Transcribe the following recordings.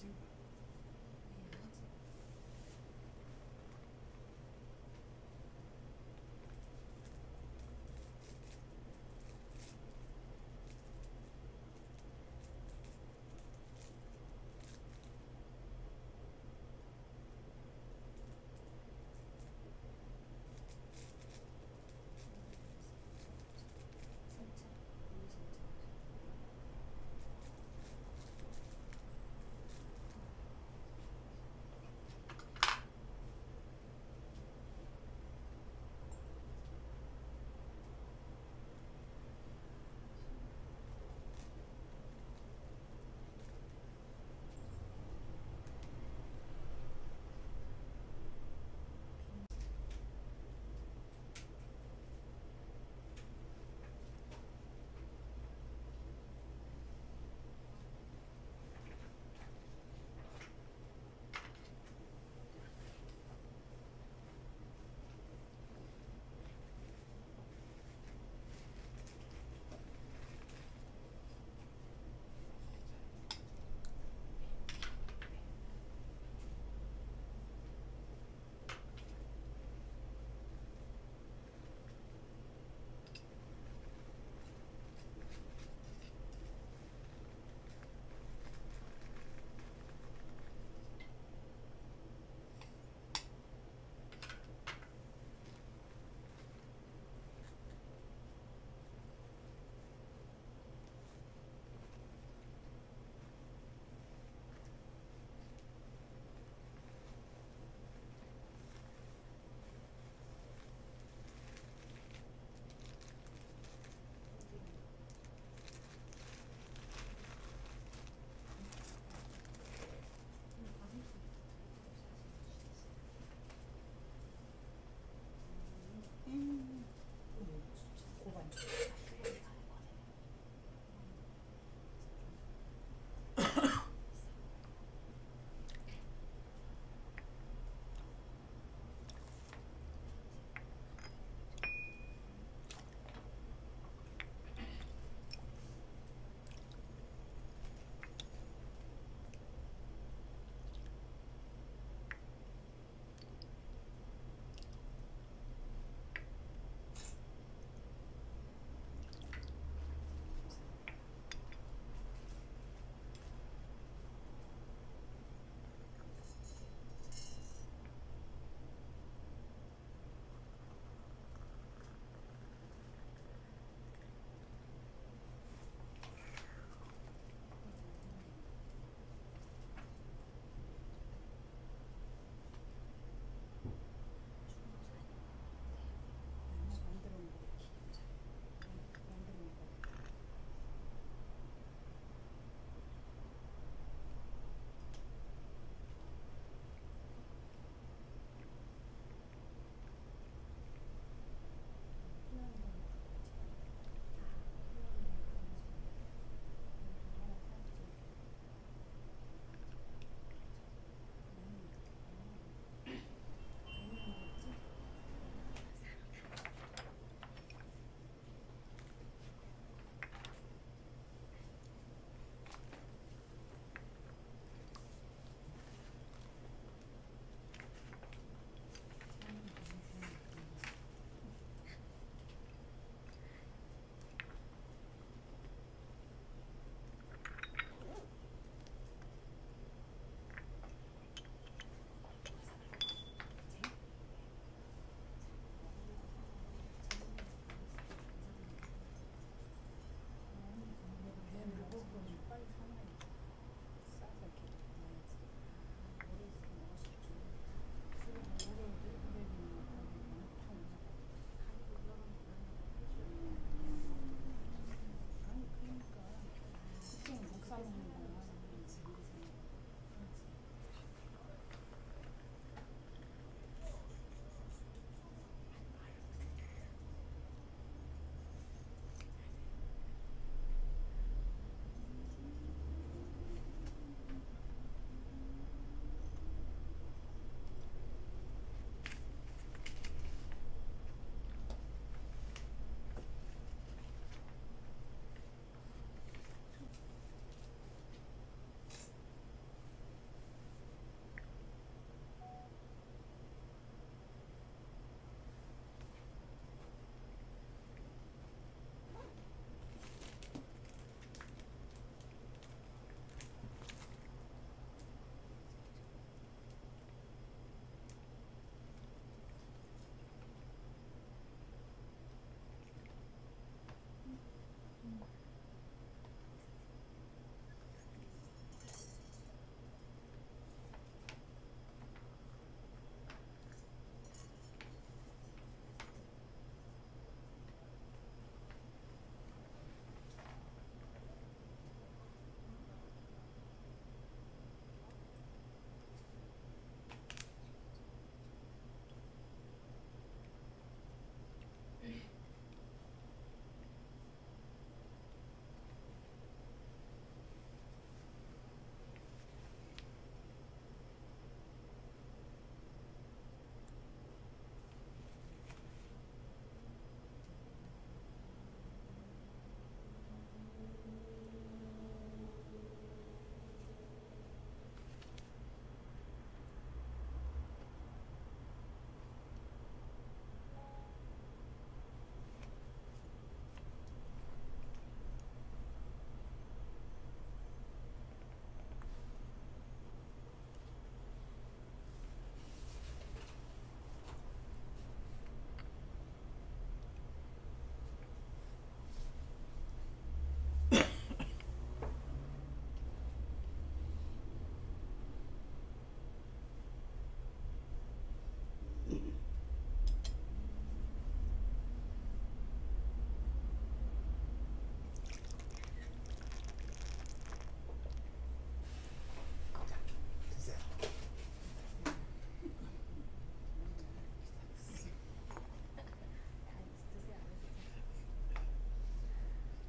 찍은 거야. 해야지. 진짜 우리 진짜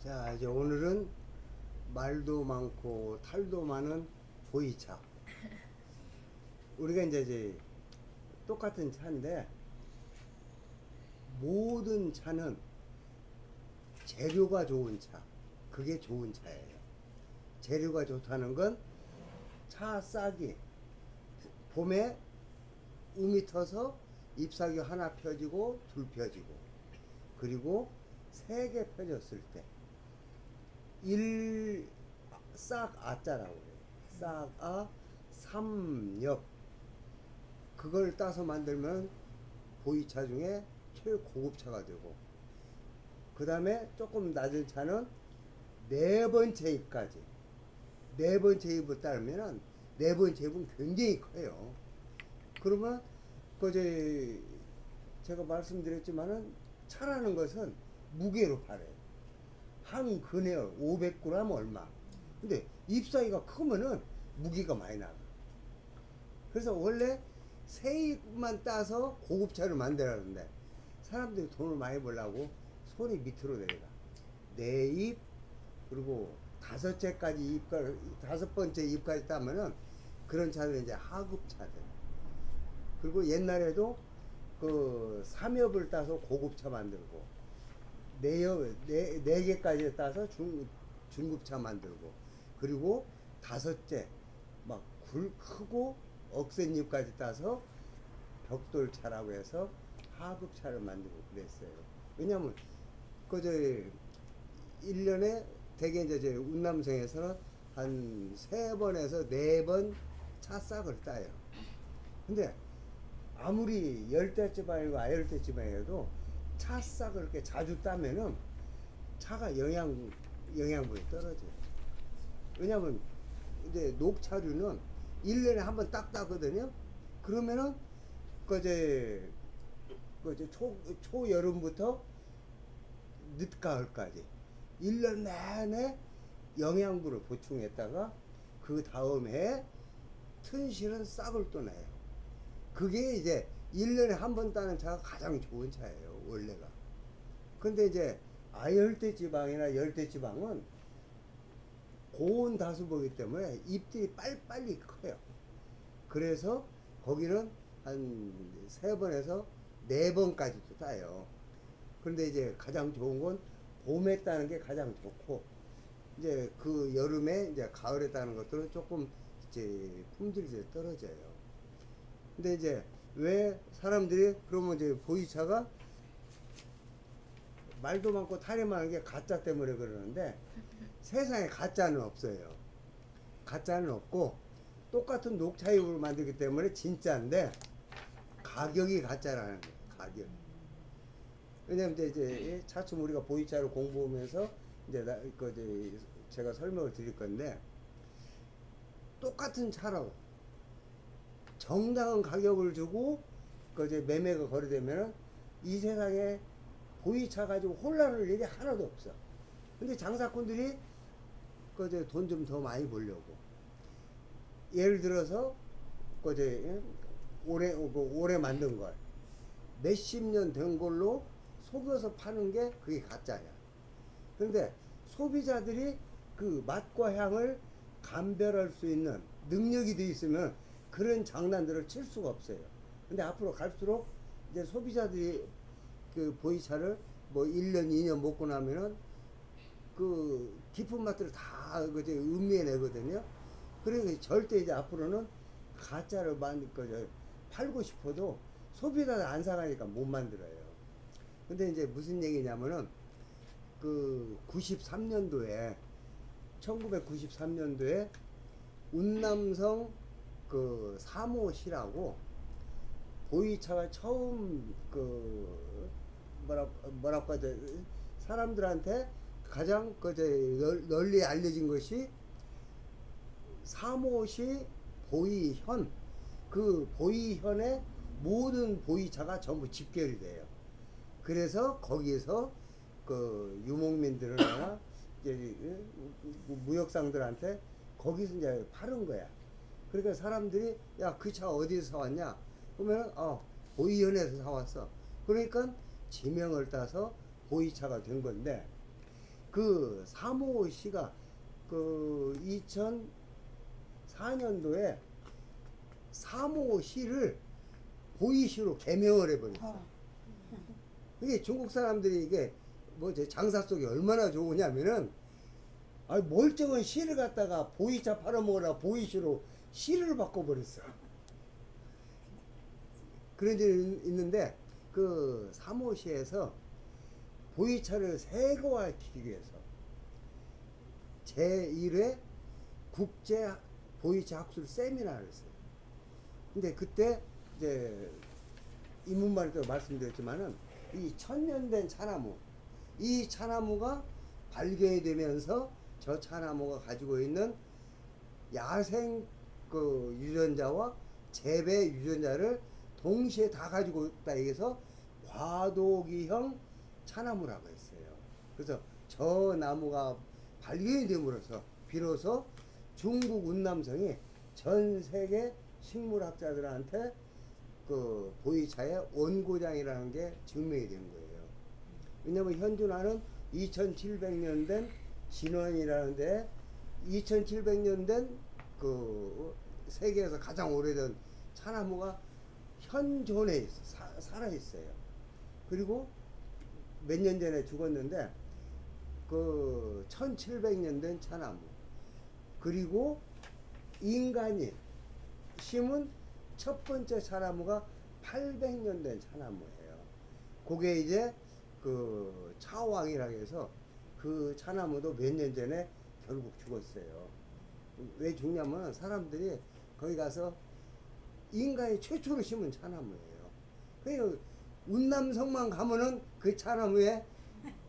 자, 이제 오늘은 말도 많고 탈도 많은 보이차. 우리가 이제 똑같은 차인데 모든 차는 재료가 좋은 차. 그게 좋은 차예요. 재료가 좋다는 건 차 싹이 봄에 음이 터서 잎사귀 하나 펴지고 둘 펴지고 그리고 세 개 펴졌을 때 싹 아자라고 그래요. 싹아 삼엽 그걸 따서 만들면 보이차 중에 최고급차가 되고 그 다음에 조금 낮은 차는 네 번째 잎까지 네 번째 잎을 따르면은 네 번째 잎은 굉장히 커요. 그러면 그제 제가 말씀드렸지만은 차라는 것은 무게로 팔아요. 한 근에 500g 얼마. 근데 잎사귀가 크면은 무게가 많이 나가. 그래서 원래 새 잎만 따서 고급차를 만들었는데 사람들이 돈을 많이 벌려고 손이 밑으로 내려가. 네 잎 그리고 다섯째까지 잎까지 다섯 번째 잎까지 따면은 그런 차들은 이제 하급차들. 그리고 옛날에도 그 삼엽을 따서 고급차 만들고 네 개까지 따서 중급차 만들고 그리고 다섯째 막 굴 크고 억센잎까지 따서 벽돌차라고 해서 하급차를 만들고 그랬어요. 왜냐면 그저 1년에 대개 이제 운남성에서는 한 3번에서 4번 차싹을 따요. 근데 아무리 열대지방이고 아열대지방이라도 차싹을 이렇게 자주 따면은 차가 영양분이 떨어져요. 왜냐면 이제 녹차류는 1년에 한 번 딱 따거든요. 그러면은 그제 초여름부터 늦가을까지 1년 내내 영양분을 보충했다가 그 다음에 튼실은 싹을 또 내요. 그게 이제 1년에 한 번 따는 차가 가장 좋은 차예요, 원래가. 근데 이제 아열대 지방이나 열대 지방은 고온 다수보기 때문에 잎들이 빨리빨리 커요. 그래서 거기는 한 3번에서 4번까지도 따요. 그런데 이제 가장 좋은 건 봄에 따는 게 가장 좋고, 이제 그 여름에 이제 가을에 따는 것들은 조금 이제 품질이 이제 떨어져요. 근데 이제 왜 사람들이 그러면 이제 보이차가 말도 많고 탈이 많은 게 가짜 때문에 그러는데 세상에 가짜는 없어요. 가짜는 없고 똑같은 녹차잎으로 만들기 때문에 진짜인데 가격이 가짜라는 거예요. 가격. 왜냐면 이제 차츰 우리가 보이차를 공부하면서 이제 제가 설명을 드릴 건데 똑같은 차라고 정당한 가격을 주고 이제 매매가 거래되면 이 세상에 보이차 가지고 혼란할 일이 하나도 없어. 근데 장사꾼들이 그제 돈 좀 더 많이 벌려고 예를 들어서 그제 올해 만든 걸 몇십 년 된 걸로 속여서 파는 게 그게 가짜야. 그런데 소비자들이 그 맛과 향을 감별할 수 있는 능력이 돼 있으면 그런 장난들을 칠 수가 없어요. 근데 앞으로 갈수록 이제 소비자들이 그 보이차를 뭐 1년, 2년 먹고 나면은 그 깊은 맛들을 다 그제 음미해 내거든요. 그러니까 절대 이제 앞으로는 가짜를 팔고 싶어도 소비자들 안 사가니까 못 만들어요. 근데 이제 무슨 얘기냐면은 그 1993년도에 운남성 그 사모시라고 보이차가 처음 그 뭐랄까 사람들한테 가장 널리 알려진 것이 사모시 보이현. 그 보이현의 모든 보이차가 전부 집결이 돼요. 그래서 거기에서 그 유목민들이나 이제 무역상들한테 거기서 이제 파는 거야. 그러니까 사람들이 야, 그 차 어디서 사왔냐? 그러면 보이현에서 사왔어. 그러니까 지명을 따서 보이차가 된 건데 그 사무시가 그 2004년도에 사무시를 보이시로 개명을 해버렸어. 이게 중국 사람들이 이게 뭐 장사 속이 얼마나 좋으냐면은 멀쩡한 시를 갖다가 보이차 팔아먹으라 보이시로 시를 바꿔버렸어. 그런 일이 있는데 그 사무시에서 보이차를 세계화시키기 위해서 제1회 국제 보이차 학술 세미나를 했어요. 근데 그때 이제 입문말 때 말씀드렸지만은 이 천년된 차나무, 이 차나무가 발견이 되면서 저 차나무가 가지고 있는 야생 그 유전자와 재배 유전자를 동시에 다 가지고 있다 해서 과도기형 차나무라고 했어요. 그래서 저 나무가 발견이 됨으로써 비로소 중국 운남성이 전 세계 식물학자들한테 그 보이차의 원고장이라는 게 증명이 된 거예요. 왜냐면 현존하는 2700년 된 진원이라는데 2700년 된 그 세계에서 가장 오래된 차나무가 현존해 있어, 살아 있어요. 그리고 몇 년 전에 죽었는데 그 1700년 된 차나무, 그리고 인간이 심은 첫 번째 차나무가 800년 된 차나무예요. 그게 이제 그 차왕이라고 해서 그 차나무도 몇 년 전에 결국 죽었어요. 왜 죽냐면 사람들이 거기 가서 인간이 최초로 심은 차나무예요. 그러니까 운남성만 가면은 그 차나무에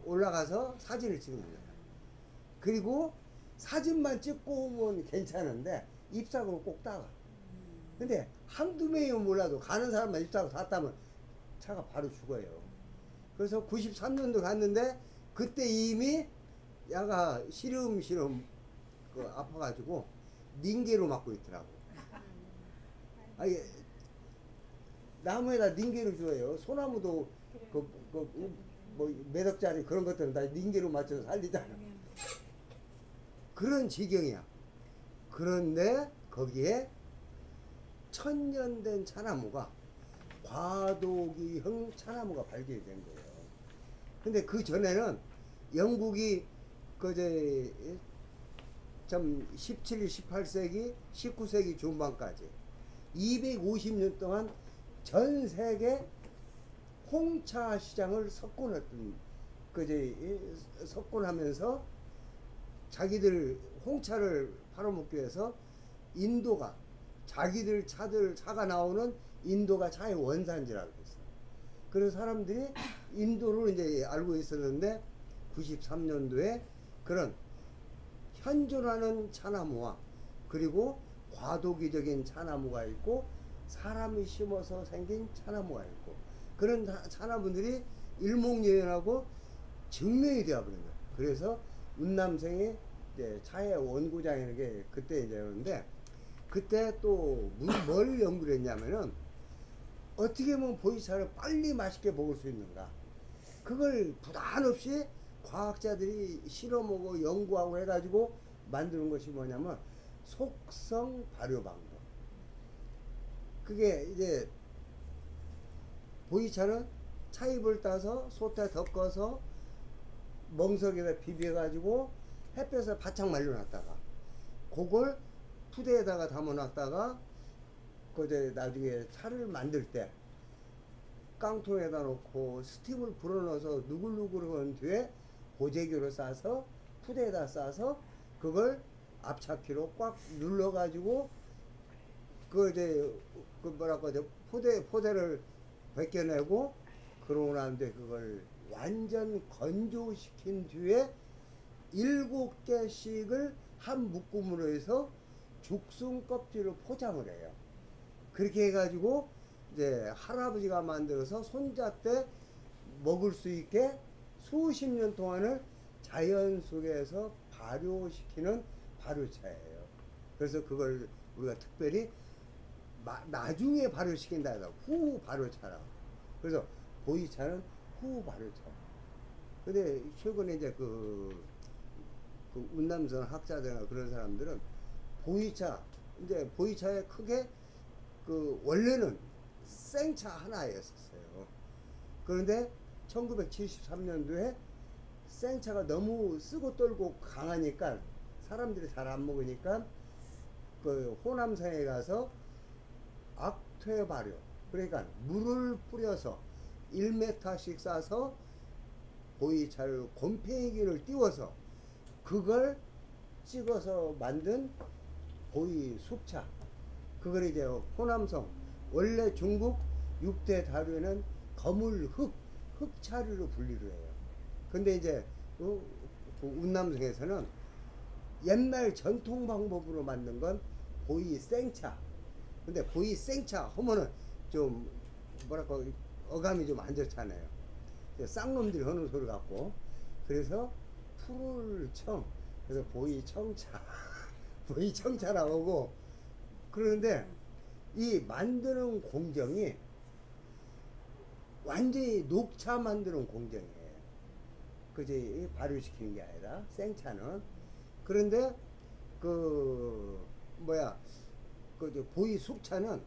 올라가서 사진을 찍는 거예요. 그리고 사진만 찍고 오면 괜찮은데 잎사귀를 꼭 따가. 근데 한두 명이면 몰라도 가는 사람만 잎사귀 다 따면 차가 바로 죽어요. 그래서 93년도 갔는데 그때 이미 야가 시름시름 그 아파가지고 닌게로 맞고 있더라고. 아니, 나무에다 닌게로 줘요. 소나무도 뭐 매덕짜리 그런 것들은 다 닌게로 맞춰서 살리잖아. 그런 지경이야. 그런데 거기에 천년된 차나무가 과도기형 차나무가 발견이 된 거예요. 근데 그 전에는 영국이 그제 참 17, 18세기, 19세기 중반까지 250년 동안 전 세계 홍차 시장을 석권했던 그제 석권하면서 자기들 홍차를 팔아먹기 위해서 인도가 자기들 차가 나오는 인도가 차의 원산지라고 했어요. 그래서 사람들이 인도를 이제 알고 있었는데 93년도에 그런 현존하는 차나무와 그리고 과도기적인 차나무가 있고 사람이 심어서 생긴 차나무가 있고 그런 차나무들이 일목요연하고 증명이 되어버린 거예요. 그래서 운남생이 이제 차의 원고장이라는 게 그때 이제 그런데 그때 또 뭘 연구를 했냐면은 어떻게 하면 보이차를 빨리 맛있게 먹을 수 있는가, 그걸 부담 없이 과학자들이 실험하고 연구하고 해가지고 만드는 것이 뭐냐면 속성 발효 방법. 그게 이제 보이차는 차잎을 따서 솥에 덮어서 멍석에다 비벼가지고 햇볕에 바짝 말려놨다가 그걸 푸대에다가 담아놨다가 그제 나중에 차를 만들 때 깡통에다 놓고 스팀을 불어넣어서 누글누글한 뒤에 보재기로 싸서 푸대에다 싸서 그걸 앞차키로 꽉 눌러가지고 그 이제 그 뭐랄까 이제 포대를 벗겨내고 그러고 나는데 그걸 완전 건조시킨 뒤에 7개씩을 한 묶음으로 해서 죽순 껍질을 포장을 해요. 그렇게 해가지고 이제 할아버지가 만들어서 손자 때 먹을 수 있게 수십 년 동안을 자연 속에서 발효시키는 발효차예요. 그래서 그걸 우리가 특별히 나중에 발효시킨다 해서 후 발효차라고. 그래서 보이차는 후 발효차. 근데 최근에 이제 그 운남선 학자들이나 그런 사람들은 보이차, 이제 보이차에 크게 그 원래는 생차 하나였었어요. 그런데 1973년도에 생차가 너무 쓰고 떨고 강하니까 사람들이 잘 안 먹으니까 그 호남성에 가서 악퇴 발효, 그러니까 물을 뿌려서 1m씩 싸서 보이차를 곰팡이균을 띄워서 그걸 찍어서 만든 보이 숙차. 그걸 이제 호남성, 원래 중국 6대 다류는 거물 흑차류로 분리를 해요. 근데 이제 그 운남성에서는 옛날 전통 방법으로 만든 건 보이 생차. 근데 보이 생차 하면은 좀 뭐랄까 어감이 좀 안 좋잖아요. 쌍놈들이 하는 소리 같고. 그래서 푸를 청, 그래서 보이 청차 보이 청차라고 하고. 그러는데 이 만드는 공정이 완전히 녹차 만드는 공정이에요. 그지? 발효시키는 게 아니라 생차는. 그런데 그 뭐야 그 보이 숙차는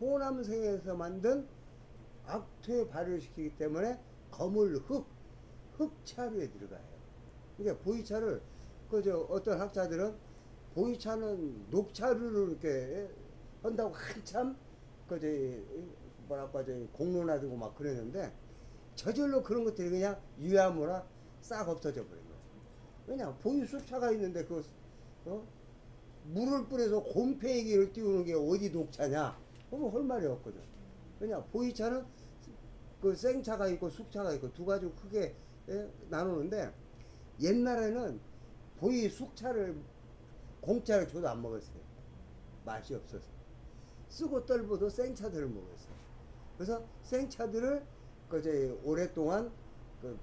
호남성에서 만든 악퇴 발효시키기 때문에 거물 흑차류에 들어가요. 그러니까 보이차를 어떤 학자들은 보이차는 녹차류를 이렇게 한다고 한참 뭐랄까 공론화되고 막 그랬는데 저절로 그런 것들이 그냥 유야무나 싹 없어져 버린 거예요. 왜냐 보이 숙차가 있는데 물을 뿌려서 곰팡이를 띄우는 게 어디 녹차냐? 그러면 할 말이 없거든. 왜냐 보이차는 그 생차가 있고 숙차가 있고 두 가지 크게 나누는데 옛날에는 보이 숙차를 공짜로 줘도 안 먹었어요. 맛이 없어서. 쓰고 떨고도 생차들을 먹었어요. 그래서 생차들을 오랫동안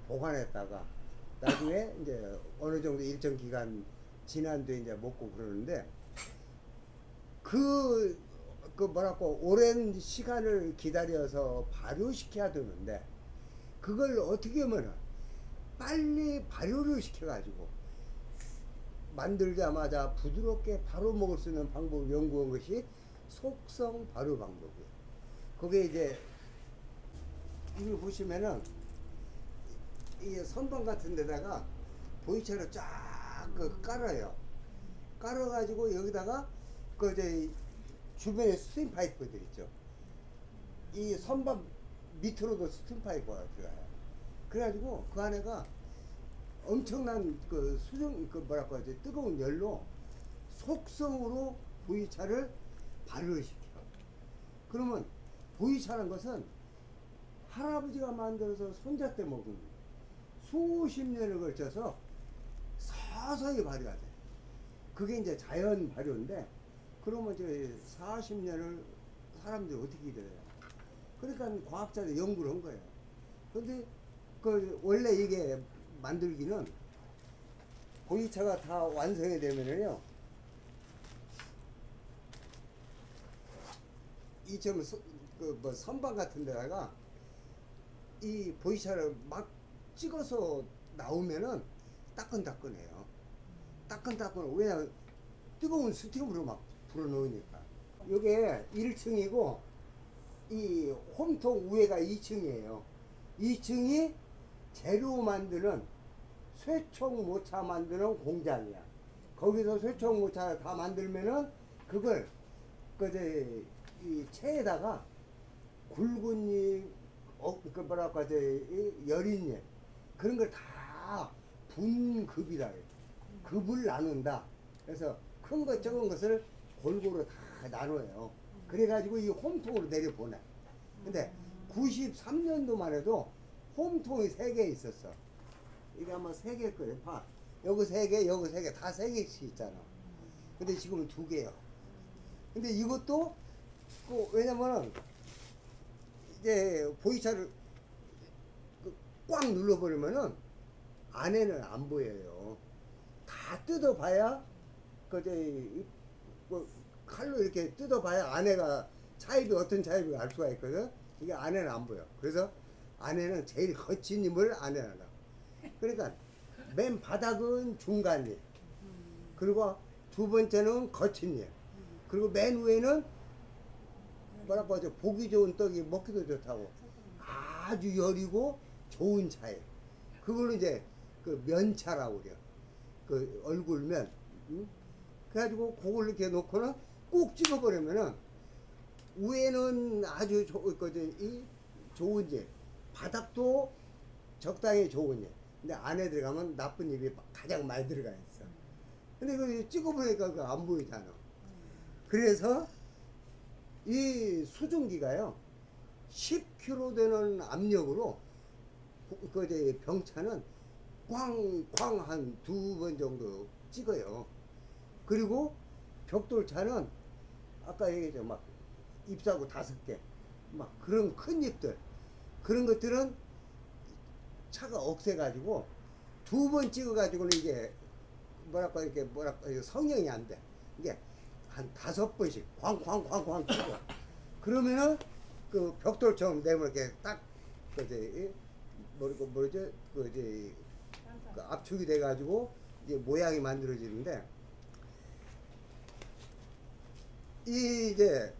보관했다가 나중에 이제 어느 정도 일정 기간 지난 뒤에 이제 먹고 그러는데 뭐랄까 오랜 시간을 기다려서 발효시켜야 되는데 그걸 어떻게 하면 빨리 발효를 시켜가지고 만들자마자 부드럽게 바로 먹을 수 있는 방법을 연구한 것이 속성 발효 방법이에요. 그게 이제 이걸 보시면은 이 선반 같은 데다가 보이차를 쫙 깔아요. 깔아가지고 여기다가 주변에 스팀 파이프들 있죠. 이 선반 밑으로도 스팀 파이프가 들어가요. 그래가지고 그 안에가 엄청난 뭐랄까 뜨거운 열로 속성으로 보이차를 발효시켜. 그러면 보이차라는 것은 할아버지가 만들어서 손자 때 먹은 수십 년을 걸쳐서 서서히 발효가 돼. 그게 이제 자연 발효인데 그러면 이제 40년을 사람들이 어떻게 기다려요? 그러니까 과학자들이 연구를 한 거예요. 근데 원래 이게 만들기는 보이차가 다 완성이 되면은요, 이처럼 선반 같은 데다가 이 보이차를 막 찍어서 나오면은 따끈따끈해요. 따끈따끈. 왜냐면 뜨거운 스팀으로 막 불어넣으니까. 요게 1층이고 이 홈통 위에가 2층이에요. 2층이 재료 만드는 쇠총 모차 만드는 공장이야. 거기서 쇠총 모차 다 만들면은 그걸 이 체에다가 굵은 잎, 뭐랄까 여린 잎 그런 걸 다 분급이라 해요. 급을 나눈다. 그래서 큰 것 적은 것을 골고루 다 나눠요. 그래가지고 이 홈통으로 내려보내. 근데 93년도만 해도 홈통이 3개 있었어. 이게 아마 3개일 거예요. 봐. 여기 3개, 여기 3개, 다 3개씩 있잖아. 근데 지금은 2개요. 근데 이것도, 왜냐면은, 이제 보이차를 꽉 눌러버리면은 안에는 안 보여요. 다 뜯어봐야, 칼로 이렇게 뜯어봐야 안에가 차입이 어떤 차입이 알 수가 있거든. 이게 안에는 안 보여. 그래서 안에는 제일 거친 힘을 안에 넣어. 그러니까 맨 바닥은 중간이, 그리고 두 번째는 거친 일, 그리고 맨 위에는 뭐라고 하죠? 보기 좋은 떡이 먹기도 좋다고 아주 여리고 좋은 차에, 그걸로 이제 그 면차라고 그래요. 그 얼굴면. 응? 그래가지고 그걸 이렇게 놓고는 꾹 찍어버리면은 위에는 아주 좋은 일, 바닥도 적당히 좋은 일, 근데 안에 들어가면 나쁜 일이 가장 많이 들어가 있어. 근데 이거 찍어보니까 그거 안 보이잖아. 그래서 이 수증기가요 10kg 되는 압력으로 그 병차는 꽝꽝 한 2번 정도 찍어요. 그리고 벽돌차는 아까 얘기했죠, 막 잎사구 5개, 막 그런 큰 잎들, 그런 것들은 차가 억세가지고 2번 찍어가지고는 이게 뭐랄까 이렇게 뭐랄까 성형이 안 돼. 이게 한 5번씩 쾅쾅쾅쾅 찍어. 그러면은 그 벽돌처럼 되면 이렇게 딱 뭐죠 그 압축이 돼가지고 이제 모양이 만들어지는데, 이제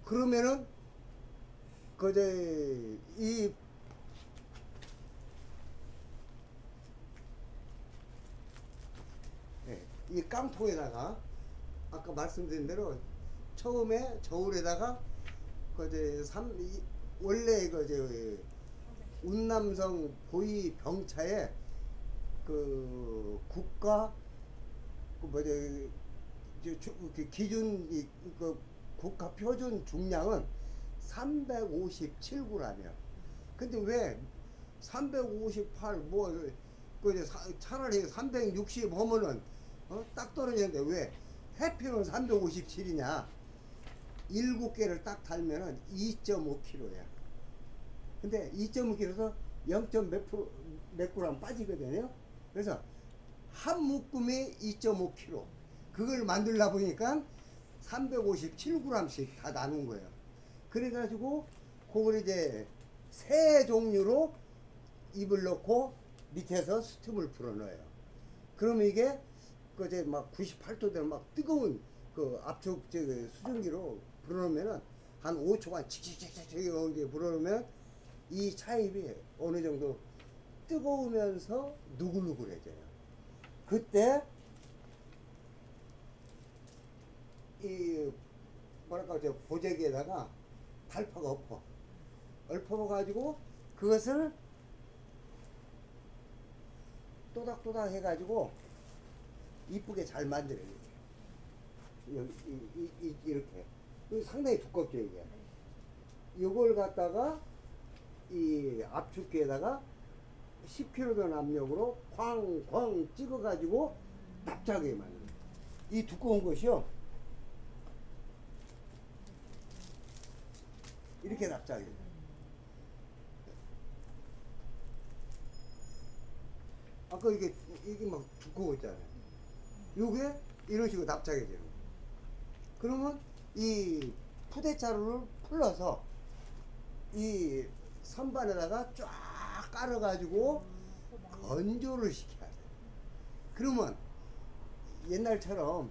그러면은 이 깡통에다가 아까 말씀드린 대로 처음에 저울에다가 원래 운남성 보이 병차에 그 국가 기준 그 국가 표준 중량은 357g이야. 근데 왜 358 차라리 360 하면은 딱 떨어지는데 왜 해피는 357이냐? 7개를 딱 달면은 2.5kg야. 근데 2.5kg에서 0.몇 g 빠지거든요. 그래서 한 묶음이 2.5kg. 그걸 만들다 보니까 357g씩 다 나눈 거예요. 그래가지고 그걸 이제 세 종류로 입을 넣고 밑에서 스팀을 불어넣어요. 그러면 이게 막 98도 되는 막 뜨거운 그 압축 수증기로 불어넣으면은 한 5초간 칙칙칙칙 이렇게 불어넣으면 이 차입이 어느 정도 뜨거우면서 누글누글해져요. 그때 이 뭐랄까 보재기에다가 달파가 엎어 가지고 그것을 또닥또닥 해가지고 이쁘게 잘 만들어요. 이렇게 상당히 두껍죠 이게. 이걸 갖다가 이 압축기에다가 10kg 된 압력으로 쾅쾅 찍어가지고 납작하게 만들어요. 이 두꺼운 것이요 이렇게 납작해요. 아까 이게 막 두꺼웠잖아요. 요게 이런 식으로 납작해져요. 그러면 이 푸대자루를 풀러서 이 선반에다가 쫙 깔아가지고 건조를 시켜야 돼. 그러면 옛날처럼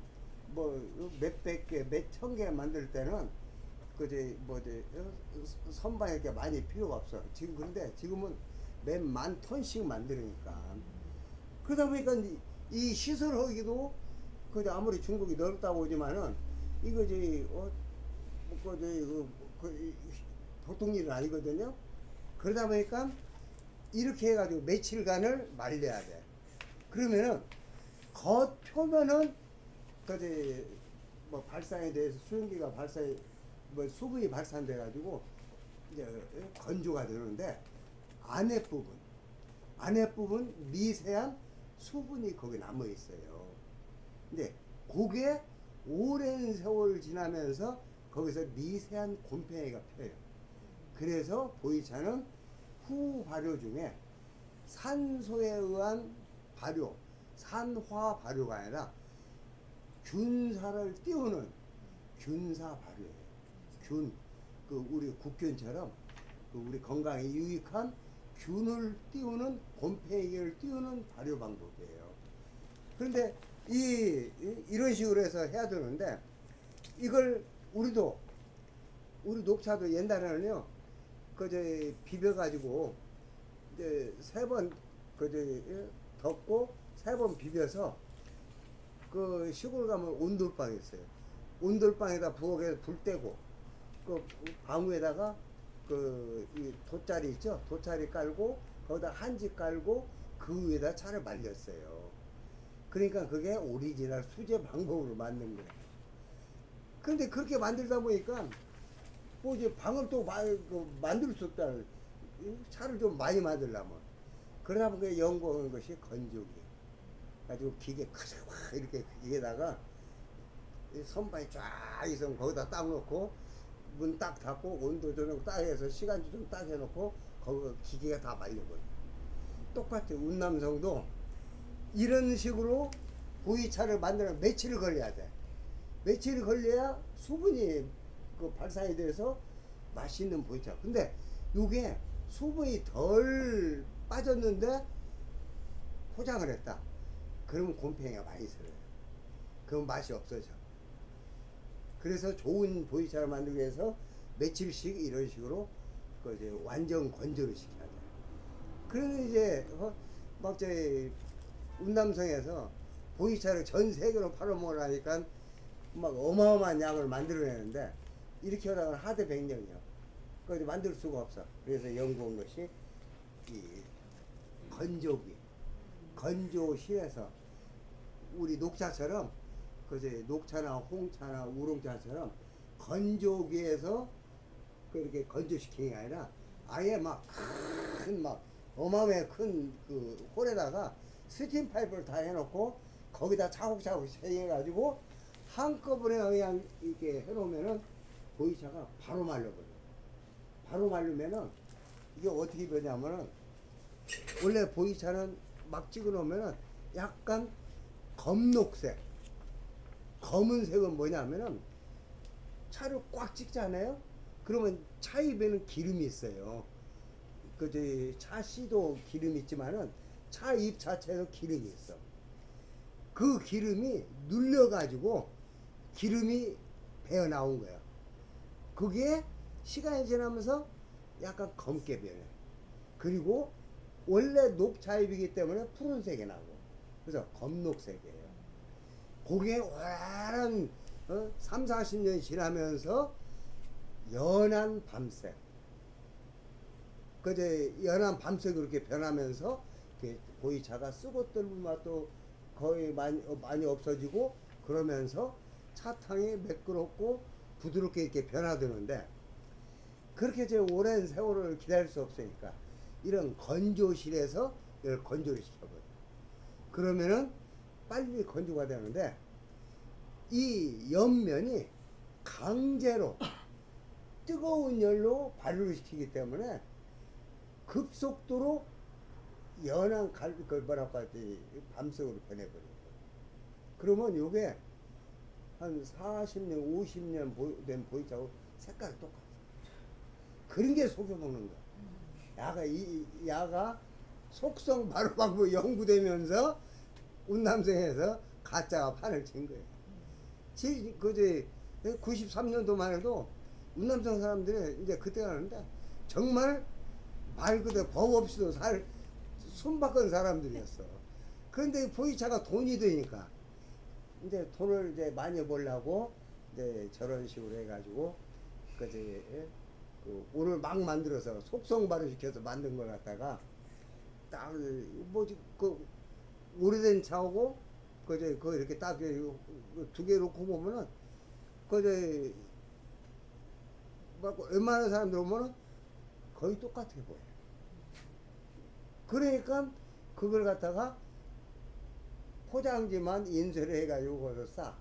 뭐 몇백 개, 몇천 개 만들 때는 선반에 이렇게 많이 필요가 없어. 지금 그런데 지금은 몇 만 톤씩 만드니까. 그러다 보니까 이 시설하기도 아무리 중국이 넓다고 하지만은 이거지 보통 일은 아니거든요. 그러다 보니까 이렇게 해가지고 며칠간을 말려야 돼. 그러면은 겉 표면은 뭐 발산에 대해서 수증기가 수분이 발산돼 가지고 이제 건조가 되는데 안에 부분 미세한 수분이 거기 남아 있어요. 근데 그게 오랜 세월 지나면서 거기서 미세한 곰팡이가 펴요. 그래서 보이차는 후 발효 중에 산소에 의한 발효, 산화 발효가 아니라 균사를 띄우는 균사 발효예요. 우리 국균처럼 그 우리 건강에 유익한 균을 띄우는 곰팡이를 띄우는 발효 방법이에요. 그런데 이런 식으로 해서 해야 되는데 이걸 우리 녹차도 옛날에는요 그저 비벼가지고 이제 3번 그저 덮고 3번 비벼서 그 시골 가면 온돌방 있어요. 온돌방에다 부엌에 불 떼고 그 방위에다가 이 돗자리 있죠? 돗자리 깔고 거기다 한지 깔고 그 위에다 차를 말렸어요. 그러니까 그게 오리지널 수제 방법으로 만든 거예요. 그런데 그렇게 만들다 보니까 뭐 이제 방을 또 만들 수 없다. 차를 좀 많이 만들려면 그러다 보니까 연구한 것이 건조기. 가지고 기계 크게 이렇게 기계에다가 선반이 쫙 있으면 거기다 딱 놓고 문 딱 닫고 온도 조정 딱 해서 시간 조정 딱 해놓고 거기 기계가 다 말려버려. 똑같아요. 운남성도 이런 식으로 보이차를 만들면 며칠을 걸려야 돼. 며칠이 걸려야 수분이 그 발산이 돼서 맛있는 보이차. 근데 요게 수분이 덜 빠졌는데 포장을 했다. 그러면 곰팡이가 많이 들어요. 그럼 맛이 없어져. 그래서 좋은 보이차를 만들기 위해서 며칠씩 이런 식으로 그 이제 완전 건조를 시켜야 돼. 그러면 이제 막 저희 운남성에서 보이차를 전 세계로 팔아먹으려니까 막 어마어마한 양을 만들어내는데 이렇게 하다가 하대 100년이요. 그걸 만들 수가 없어. 그래서 연구한 것이 이 건조기, 건조실에서 우리 녹차처럼 그제 녹차나 홍차나 우롱차처럼 건조기에서 그렇게 건조시키는 게 아니라 아예 막 어마어마하게 큰 그 홀에다가 스팀 파이프를 다 해놓고 거기다 차곡차곡 세해가지고 한꺼번에 그냥 이렇게 해놓으면은 보이차가 바로 말려버려. 바로 말리면은 이게 어떻게 되냐면은 원래 보이차는 막 찍어 놓으면은 약간 검록색, 검은색은 뭐냐면은 차를 꽉 찍잖아요. 그러면 차 입에는 기름이 있어요. 그 차 씨도 기름이 있지만은 차 입 자체에도 기름이 있어. 그 기름이 눌려가지고 기름이 배어 나온 거야. 그게 시간이 지나면서 약간 검게 변해. 그리고 원래 녹차잎이기 때문에 푸른색이 나고, 그래서 검록색이에요. 그게 오랜 3, 40년이 지나면서 연한 밤색, 그제 연한 밤색으로 이렇게 변하면서 보이차가 쓰고 뜰 맛도 거의 많이 없어지고 그러면서 차탕이 매끄럽고 부드럽게 이렇게 변화되는데, 그렇게 제 오랜 세월을 기다릴 수 없으니까 이런 건조실에서 이걸 건조를 시켜버려요. 그러면은 빨리 건조가 되는데 이 옆면이 강제로 뜨거운 열로 발효를 시키기 때문에 급속도로 연한 밤색으로 변해버려요. 그러면 요게 한 40년, 50년 된 보이차하고 색깔이 똑같아. 그런 게 속여먹는 거야. 야가 속성 바로 방법 연구되면서 운남성에서 가짜가 판을 친 거예요. 93년도만 해도 운남성 사람들이 이제 그때 가는데 정말 말 그대로 법 없이도 손바꾼 사람들이었어. 그런데 보이차가 돈이 되니까 이제 돈을 이제 많이 벌려고 이제 저런 식으로 해가지고 오늘 막 만들어서 속성 발효시켜서 만든 걸 갖다가 딱 뭐지 오래된 차하고 그 이렇게 딱 두 개 놓고 보면은 웬만한 사람들 보면은 거의 똑같아 보여. 그러니까 그걸 갖다가 포장지만 인쇄를 해가지고 거기서 싸.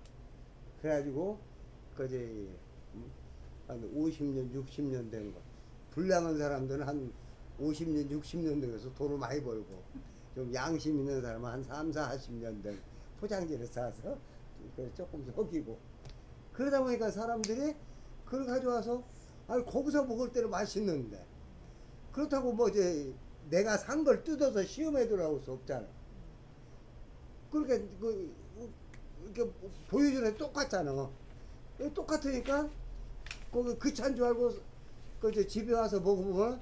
그래가지고 한 50년, 60년 된 거. 불량한 사람들은 한 50년, 60년 돼서 돈을 많이 벌고, 좀 양심 있는 사람은 한 3, 40년 된 포장지를 싸서 조금 속이고. 그러다 보니까 사람들이 그걸 가져와서 거기서 먹을 때는 맛있는데 그렇다고 뭐 이제 내가 산 걸 뜯어서 시험에 들어갈 수 없잖아. 그러니까 이렇게 보여주는 게 똑같잖아. 똑같으니까 거기 그 차인 줄 알고 그 이제 집에 와서 먹으면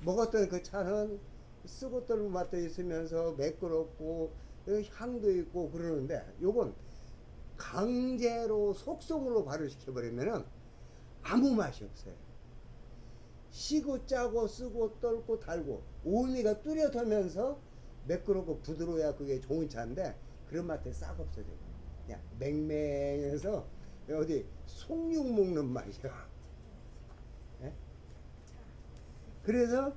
먹었던 그 차는 쓰고 떨고 맛도 있으면서 매끄럽고 향도 있고 그러는데 요건 강제로 속성으로 발효시켜 버리면은 아무 맛이 없어요. 시고 짜고 쓰고 떨고 달고 오미가 뚜렷하면서 매끄럽고 부드러워야 그게 좋은 차인데 그런 맛에 싹 없어져. 그냥 맹맹해서 어디 송육 먹는 맛이야. 예? 그래서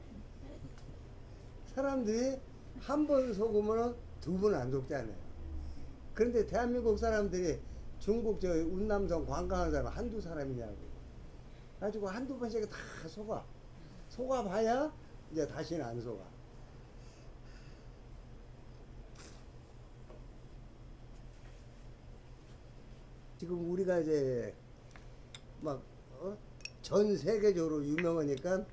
사람들이 한 번 속으면 두 번 안 속잖아요. 그런데 대한민국 사람들이 중국 저 운남성 관광하는 사람 한두 사람이냐고. 가지고 한두 번씩 다 속아. 속아봐야 이제 다시는 안 속아. 지금 우리가 이제 막 전 세계적으로 유명하니까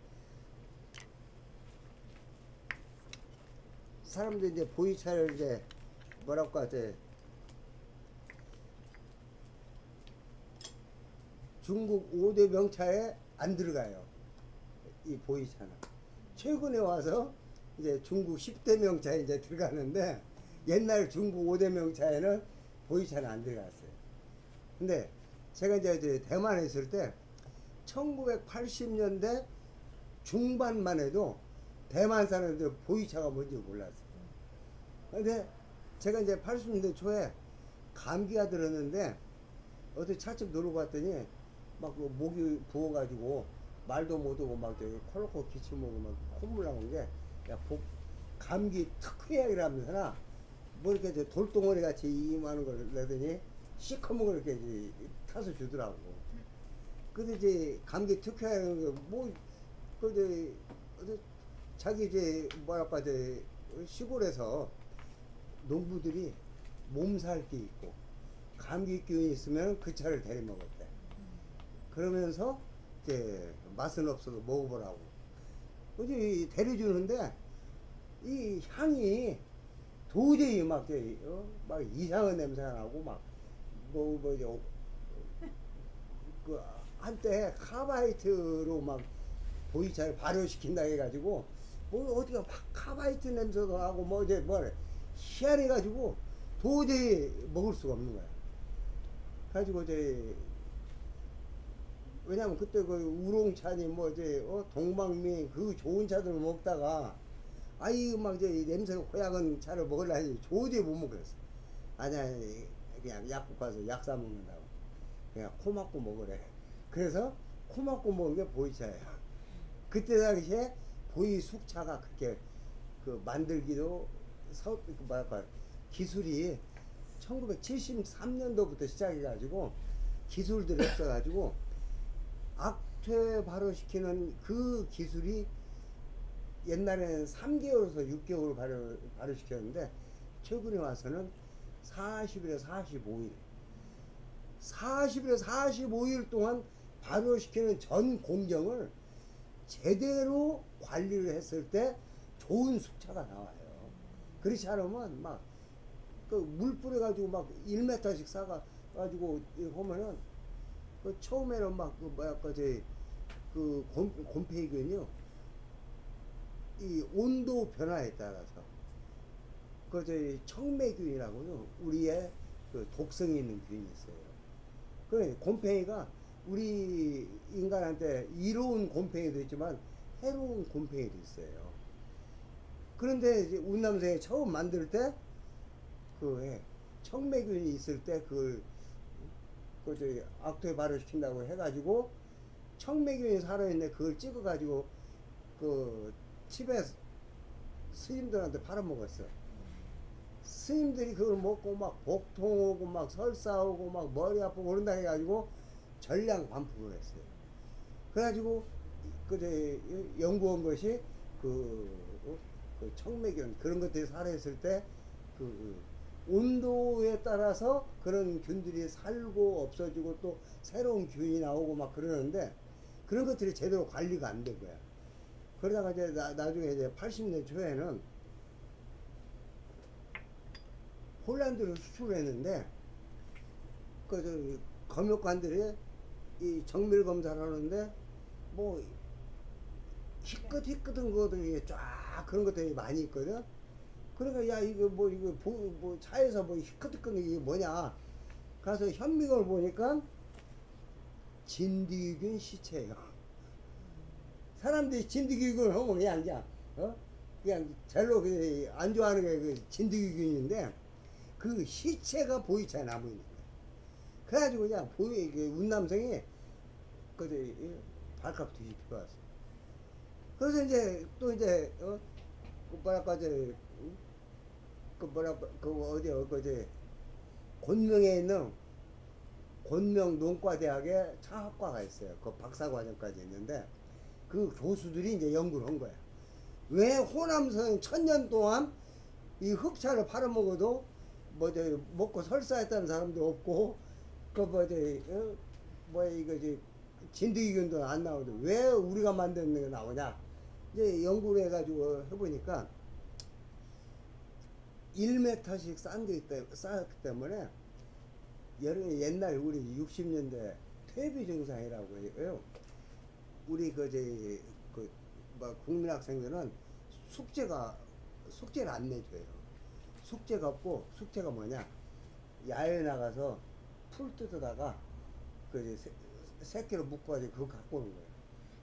사람들이 이제 보이차를 이제 뭐라고 하지? 중국 5대 명차에 안 들어가요. 이 보이차는. 최근에 와서 이제 중국 10대 명차에 이제 들어가는데 옛날 중국 5대 명차에는 보이차는 안 들어갔어요. 근데 제가 이제 대만에 있을 때 1980년대 중반만 해도 대만 사람들 보이차가 뭔지 몰랐어요. 근데 제가 이제 80년대 초에 감기가 들었는데 어디 차집 놀러 갔더니 막 목이 부어가지고 말도 못하고 막 콜록콜록 기침하고 막 콧물 나온 게 야, 감기 특효약이라면서나 뭐 이렇게 돌덩어리 같이 이만한 걸 내더니 시커먼 걸 이렇게 타서 주더라고. 근데 이제 감기 특효약은 뭐 그 자기 이제 뭐랄까 이제 시골에서 농부들이 몸살기 있고 감기 기운이 있으면 그 차를 데려 먹었대. 그러면서 이제 맛은 없어도 먹어보라고. 어디 데려주는데 이 향이 도저히 막 이상한 냄새가 나고 그 한때 카바이트로 막 보이차를 발효시킨다 해가지고 뭐 어디가 막 카바이트 냄새도 나고 뭐 이제 뭐 희한해가지고 도저히 먹을 수가 없는 거야. 가지고 이제 왜냐면 그때 그 우롱차니 뭐 이제 동방미 그 좋은 차들 먹다가 아이 막 이제 냄새가 고약한 차를 먹으려니 도저히 못 먹겠어. 아니야 그냥 약국 가서 약 사 먹는다고. 그냥 코 막고 먹으래. 그래서 코 막고 먹은 게 보이차예요. 그때 당시에 보이 숙차가 그렇게 그 만들기도 뭐랄까 기술이 1973년도부터 시작해가지고 기술들이 없어가지고 악퇴 발효시키는 그 기술이 옛날에는 3개월에서 6개월 발효시켰는데 최근에 와서는 40일에서 45일 40일에서 45일 동안 발효시키는 전 공정을 제대로 관리를 했을 때 좋은 숙차가 나와요. 그렇지 않으면 막 그 물 뿌려가지고 막 1m씩 싸가지고 보면은 그 처음에는 막 그 뭐랄까 그 곰팡이균이요. 이 온도 변화에 따라서 그 청매균이라고요. 우리의 그 독성이 있는 균이 있어요. 그래 곰팡이가 우리 인간한테 이로운 곰팡이도 있지만 해로운 곰팡이도 있어요. 그런데 이제 운남생이 처음 만들 때 그 청매균이 있을 때 그걸 악퇴 발효시킨다고 해가지고 청매균이 살아있는데 그걸 찍어가지고 그 집에 스님들한테 팔아먹었어. 스님들이 그걸 먹고 막 복통 오고 막 설사 오고 막 머리 아프고 그런다 해가지고 전량 반품을 했어요. 그래가지고 연구한 것이 그 청매균 그런 것들이 살아있을 때 그 온도에 따라서 그런 균들이 살고 없어지고 또 새로운 균이 나오고 막 그러는데 그런 것들이 제대로 관리가 안 된 거야. 그러다가 이제 나중에 이제 80년 초에는 홀란드로 수출을 했는데 그 검역관들이 이 정밀 검사를 하는데 뭐 희끗희끗한 것들이 쫙 그런 것들이 많이 있거든. 그러니까 야 이거 뭐 차에서 뭐 희끗희끗한 게 뭐냐 가서 현미경을 보니까 진드기균 시체예요. 사람들이 진드기균을 하면 그냥 별로 안 좋아하는 게 그 진드기균인데 그 시체가 보이차에 남아 있는 거야. 그래가지고 그냥 운남성이 발칵 뒤집혀 왔어. 그래서 이제 또 이제 곤명에 있는 곤명 농과대학에 차학과가 있어요. 그 박사과정까지 있는데 그 교수들이 이제 연구를 한 거야. 왜 호남선 1000년 동안 이 흑차를 팔아먹어도 먹고 설사했다는 사람도 없고 진드기균도 안 나오는데 왜 우리가 만드는 게 나오냐 이제 연구를 해가지고 해보니까 1m씩 쌓았기 때문에 옛날 우리 60년대 퇴비 증상이라고 해요. 우리 국민학생들은 숙제를 안 내줘요. 숙제가 없고 숙제가 뭐냐 야외 나가서 풀 뜯어다가 새끼로 묶어가지고 그거 갖고 오는 거예요.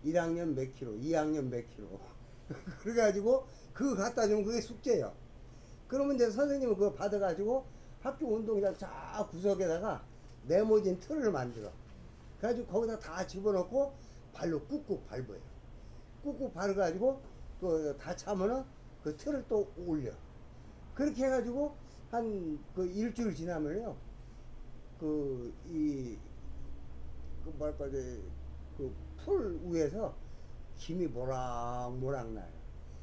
1학년 몇 킬로, 2학년 몇 킬로. 그래가지고 그거 갖다 주면 그게 숙제예요. 그러면 이제 선생님은 그거 받아가지고 학교 운동장 쫙 구석에다가 네모진 틀을 만들어. 그래가지고 거기다 다 집어넣고 발로 꾹꾹 밟아요. 꾹꾹 밟아가지고 다 차면은 그 틀을 또 올려. 그렇게 해가지고 한 일주일 지나면요. 풀 위에서 김이 모락모락 나요.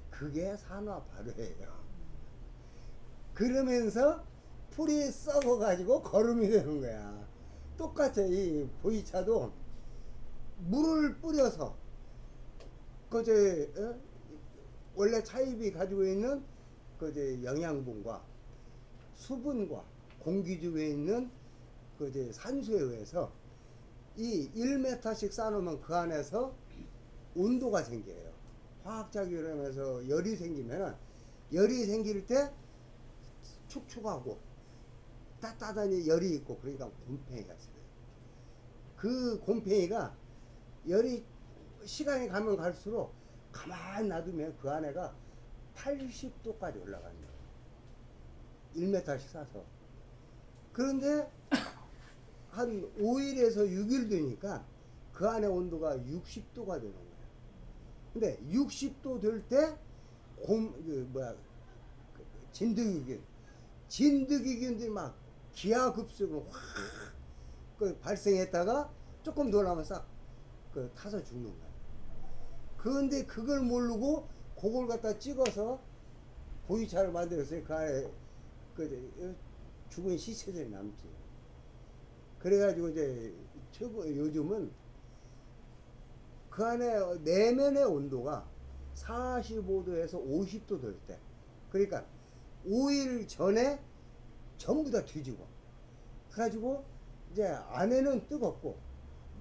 그게 산화 발효예요. 그러면서 풀이 썩어가지고 거름이 되는 거야. 똑같아. 이 보이차도 물을 뿌려서 원래 차잎이 가지고 있는 영양분과 수분과 공기 중에 있는 산소에 의해서 이 1m씩 쌓아놓으면 그 안에서 온도가 생겨요. 화학작용을 하면서 열이 생기면 열이 생길 때 축축하고 따뜻하니 열이 있고 그러니까 곰팡이가 있어요. 그 곰팡이가 열이 시간이 가면 갈수록 가만히 놔두면 그 안에가 80도까지 올라가는 거예요. 1m씩 싸서. 그런데 한 5일에서 6일 되니까 그 안에 온도가 60도가 되는 거예요. 근데 60도 될 때 진드기균들이 막 기하급수로 확 발생했다가 조금 더 나면 싹 타서 죽는 거예요. 그런데 그걸 모르고 그걸 갖다 찍어서 보이차를 만들었어요. 그 안에 죽은 시체들이 남지. 그래가지고 이제 요즘은 그 안에 내면의 온도가 45도에서 50도 될 때, 그러니까 5일 전에 전부 다 뒤지고, 그래가지고 이제 안에는 뜨겁고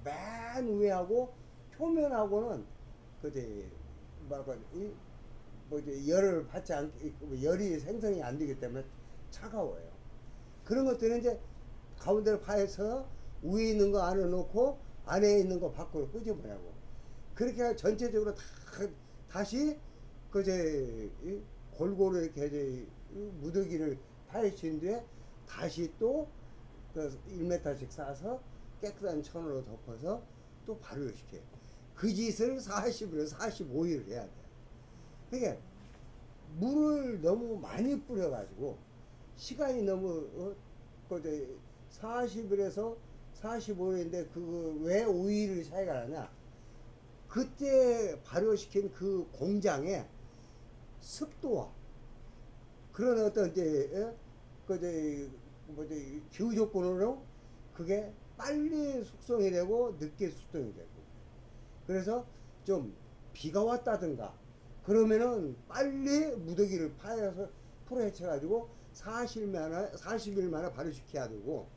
맨 위하고 표면하고는 열을 받지 않기, 열이 생성이 안 되기 때문에 차가워요. 그런 것들은 이제 가운데를 파해서 위에 있는 거 안에 놓고 안에 있는 거 밖으로 끄집어내고, 그렇게 전체적으로 다시 골고루 이렇게 무더기를 파헤친 뒤에 다시 또 1m씩 쌓아서 깨끗한 천으로 덮어서 또 발효를 시켜요. 그 짓을 40일에서 45일을 해야 돼요. 그러니까 물을 너무 많이 뿌려가지고 시간이 너무 40일에서 45일인데 그거 왜 5일을 차이가 나냐? 그때 발효시킨 그 공장의 습도와 그런 어떤 기후 조건으로 그게 빨리 숙성이 되고 늦게 숙성이 되고, 그래서 좀 비가 왔다든가 그러면은 빨리 무더기를 파여서 풀어헤쳐가지고 40일 만에 발효시켜야 되고,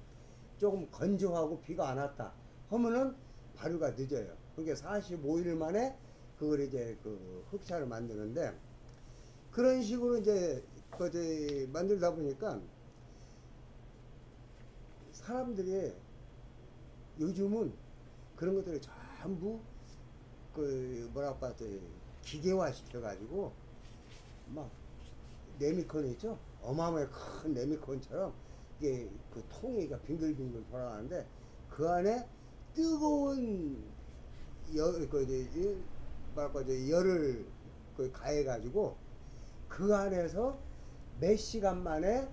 조금 건조하고 비가 안 왔다 하면은 발효가 늦어요. 그러니까 45일 만에 그걸 이제 그 흑차를 만드는데, 그런 식으로 이제 만들다 보니까 사람들이 요즘은 그런 것들을 전부 그 뭐랄까 기계화 시켜가지고 막 레미콘 있죠? 어마어마하게 큰 레미콘처럼 이게 그 통이 빙글빙글 돌아가는데, 그 안에 뜨거운 열을 가해가지고 그 안에서 몇 시간 만에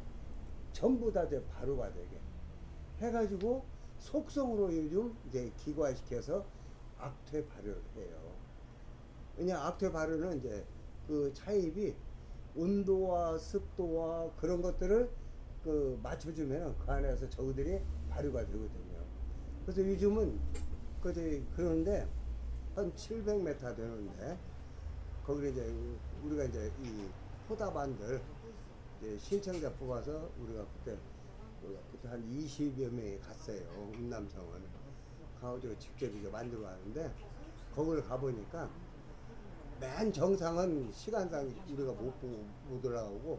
전부 다 이제 발효가 되게 해가지고 속성으로 요즘 이제 기과시켜서 악퇴 발효를 해요. 왜냐 악퇴 발효는 이제 그 차입이 온도와 습도와 그런 것들을 그 맞춰주면 그 안에서 저들이 발효가 되거든요. 그래서 요즘은 그런데 한 700m 되는데, 거기를 이제 우리가 이제 이 포다반들 이제 신청자 뽑아서 우리가 그때 한 20여 명이 갔어요. 운남성은 가가지고 직접 이제 만들어 왔는데, 거기를 가보니까 맨 정상은 시간상 우리가 못 올라가고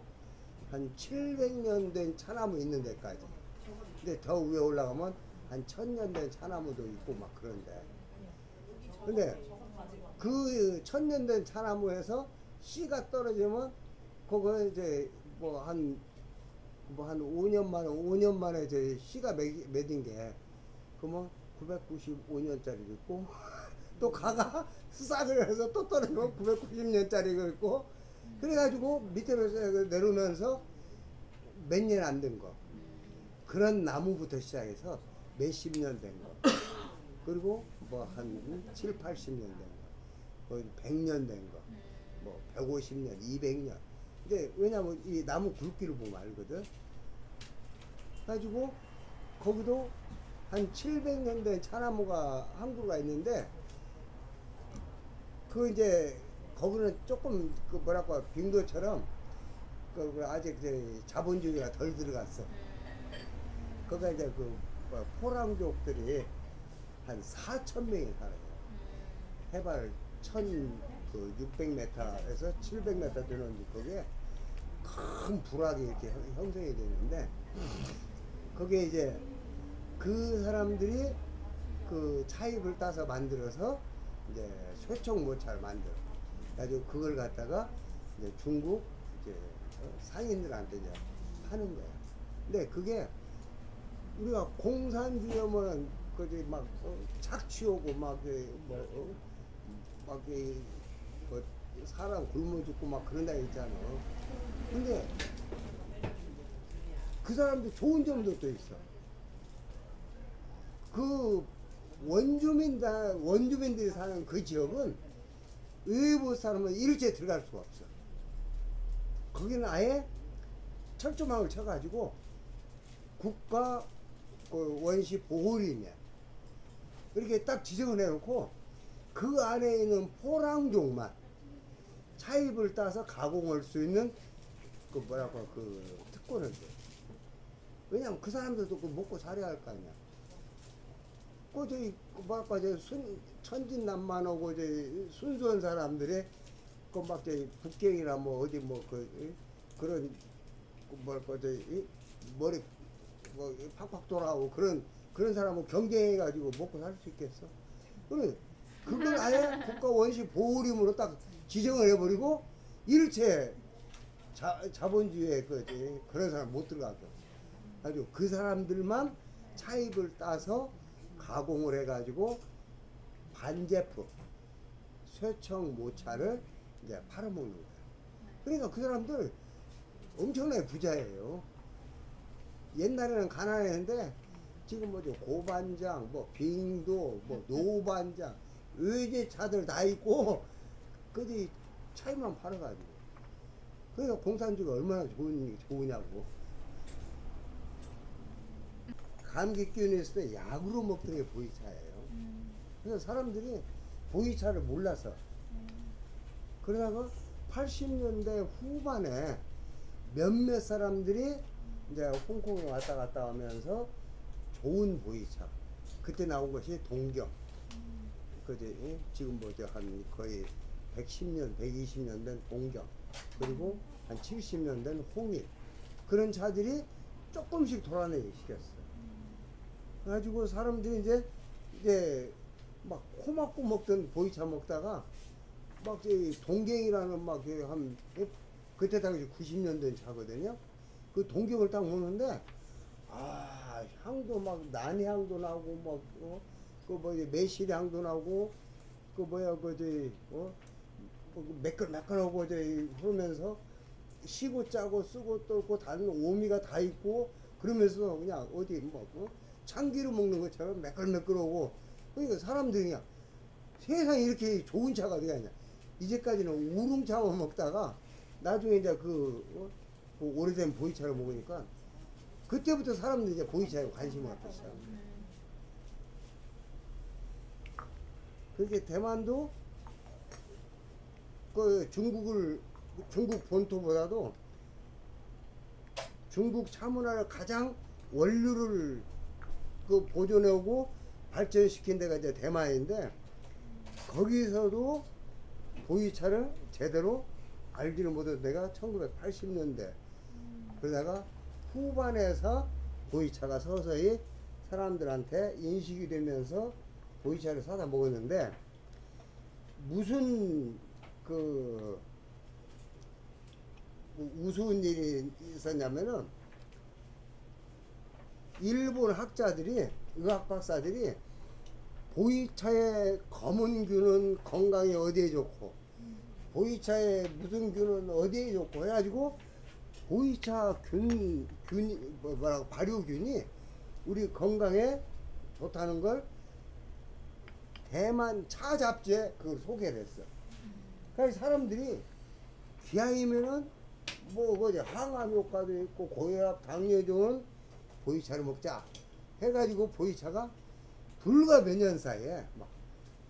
한 700년 된 차나무 있는 데까지. 근데 더 위에 올라가면 한 1000년 된 차나무도 있고 막 그런데, 근데 그 1000년 된 차나무에서 씨가 떨어지면 그거 이제 한 5년 만에 이제 씨가 맺은 게, 그러면 995년짜리도 있고 또 가가 싹을 해서 또 떨어지면 990년짜리가 있고, 그래가지고 밑으로 내려오면서 몇 년 안 된 거, 그런 나무부터 시작해서 몇십 년 된 거, 그리고 뭐 한 7, 80년 된 거, 100년 된 거, 뭐 150년, 200년. 근데 왜냐면 이 나무 굵기를 보면 알거든. 가지고 거기도 한 700년 된 차나무가 한 그루가 있는데, 그 이제 거기는 조금 그 뭐랄까 빙도처럼 그 아직 이제 자본주의가 덜 들어갔어. 거기가 이제 그 포랑족들이 한 4,000명이 살아요. 해발 1,600m에서 700m 되는 거기에 큰 부락이 이렇게 형성이 되는데, 거기에 이제 그 사람들이 그 차입을 따서 만들어서 이제 쇠총 모차를 만들어 가지고 그걸 갖다가 이제 중국 이제 상인들한테 이제 파는 거야. 근데 그게 우리가 공산주의하면 그지 막 착취하고 막 사람 굶어 죽고 막 그런 데 있잖아. 근데 그 사람들 좋은 점도 또 있어. 그 원주민들이 사는 그 지역은 외부 사람은 일제 들어갈 수가 없어. 거기는 아예 철조망을 쳐가지고 국가 그 원시 보호림이야. 이렇게 딱 지정을 해놓고 그 안에 있는 포랑종만 차입을 따서 가공할 수 있는 그 뭐랄까 그 특권을 줘. 왜냐면 그 사람들도 그 먹고 살아야 할 거 아니야. 그 저기 뭐랄까 천진난만하고 이제 순수한 사람들이 그 막 저기 북경이나 뭐 어디 뭐 그런 뭐랄까 저기 머리 뭐 팍팍 돌아오고 그런 사람은 경쟁해 가지고 먹고 살 수 있겠어. 그래 그걸 아예 국가 원시 보호림으로 딱 지정을 해버리고 일체 자본주의에 그런 사람 못 들어가게. 아주 그 사람들만 차입을 따서 가공을 해가지고 반제품 쇠청 모차를 이제 팔아먹는 거야. 그러니까 그 사람들 엄청나게 부자예요. 옛날에는 가난했는데 지금 뭐죠 고반장, 뭐 빙도, 뭐 노반장, 외제차들 다 있고 그지 차이만 팔아가지고. 그러니까 공산주의가 얼마나 좋으냐고. 감기 기운이 있을 때 약으로 먹던 게 보이차예요. 그래서 사람들이 보이차를 몰라서 그러다가 80년대 후반에 몇몇 사람들이 이제 홍콩에 왔다 갔다 하면서 좋은 보이차. 그때 나온 것이 동경. 그지? 지금 뭐죠? 한 거의 110년, 120년 된 동경. 그리고 한 70년 된 홍일. 그런 차들이 조금씩 돌아내기 시켰어. 그래가지고 사람들이 이제 막 코 막고 먹던 보이차 먹다가 막 동경이라는 막한 그때 당시 90년 된 차거든요. 그 동경을 딱 먹는데 아 향도 막 난향도 나고 막 그 뭐지 매실 향도 나고 그 뭐야 그지 매끌매끌하고 저 흐르면서 시고 짜고 쓰고 뚫고 다른 오미가 다 있고 그러면서 그냥 어디 뭐 참기름 먹는 것처럼 매끌매끌하고 그러니까 사람들이 그냥 세상에 이렇게 좋은 차가 어디가 있냐. 이제까지는 우롱차만 먹다가 나중에 이제 그 오래된 보이차를 먹으니까 그때부터 사람들이 이제 보이차에 관심을 갖기 시작합니다. 그렇게 대만도 그 중국 본토보다도 중국 차문화를 가장 원료를 그 보존하고 발전시킨 데가 이제 대만인데 거기서도 보이차를 제대로 알지는 못한 데가 1980년대 그러다가 후반에서 보이차가 서서히 사람들한테 인식이 되면서 보이차를 사다 먹었는데 무슨 그 우스운 일이 있었냐면은 일본 학자들이 의학 박사들이 보이차의 검은 균은 건강에 어디에 좋고 보이차의 무슨 균은 어디에 좋고 해가지고 보이차 뭐라고 발효균이 우리 건강에 좋다는 걸 대만 차 잡지에 그걸 소개를 했어. 그래서 사람들이 기왕이면은 뭐 그지 항암 효과도 있고 고혈압 당뇨 좋은 보이차를 먹자 해가지고 보이차가 불과 몇 년 사이에 막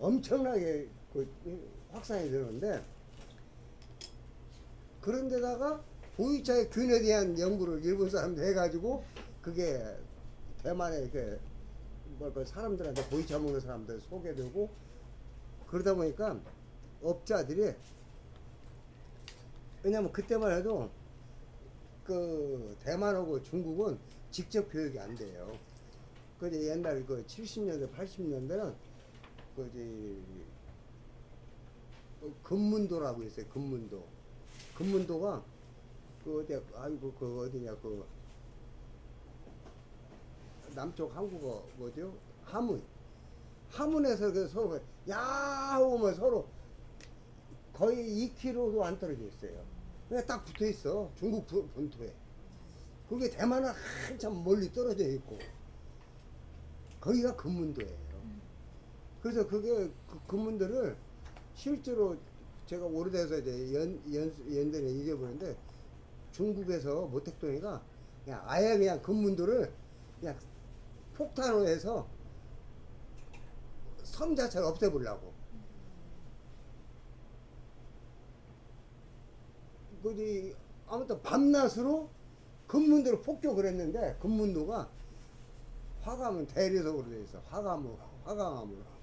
엄청나게 그 확산이 되는데 그런데다가 보이차의 균에 대한 연구를 일본 사람들 해가지고 그게 대만에 그 사람들한테 보이차 먹는 사람들 소개되고 그러다 보니까 업자들이 왜냐면 그때만 해도 그 대만하고 중국은 직접 교육이 안 돼요. 그 옛날 그 70년대 80년대는 금문도라고 있어요. 금문도가 그 어디 아이고 그 어디냐 그 남쪽 한국어 뭐죠? 하문에서 그 서로 야오면 서로 거의 2km도 안 떨어져 있어요. 그냥 딱 붙어 있어. 중국 본토에. 그게 대만은 한참 멀리 떨어져 있고 거기가 금문도예요. 그래서 그게 그 금문도를 실제로 제가 오래돼서 이제 연대는 잊어버렸는데 중국에서 모택동이가 그냥 아예 그냥 금문도를 그냥 폭탄으로 해서 섬 자체를 없애보려고. 그지 아무튼 밤낮으로 금문도를 폭격을 했는데 금문도가 화감은 대리석으로 돼 있어. 화강암으로.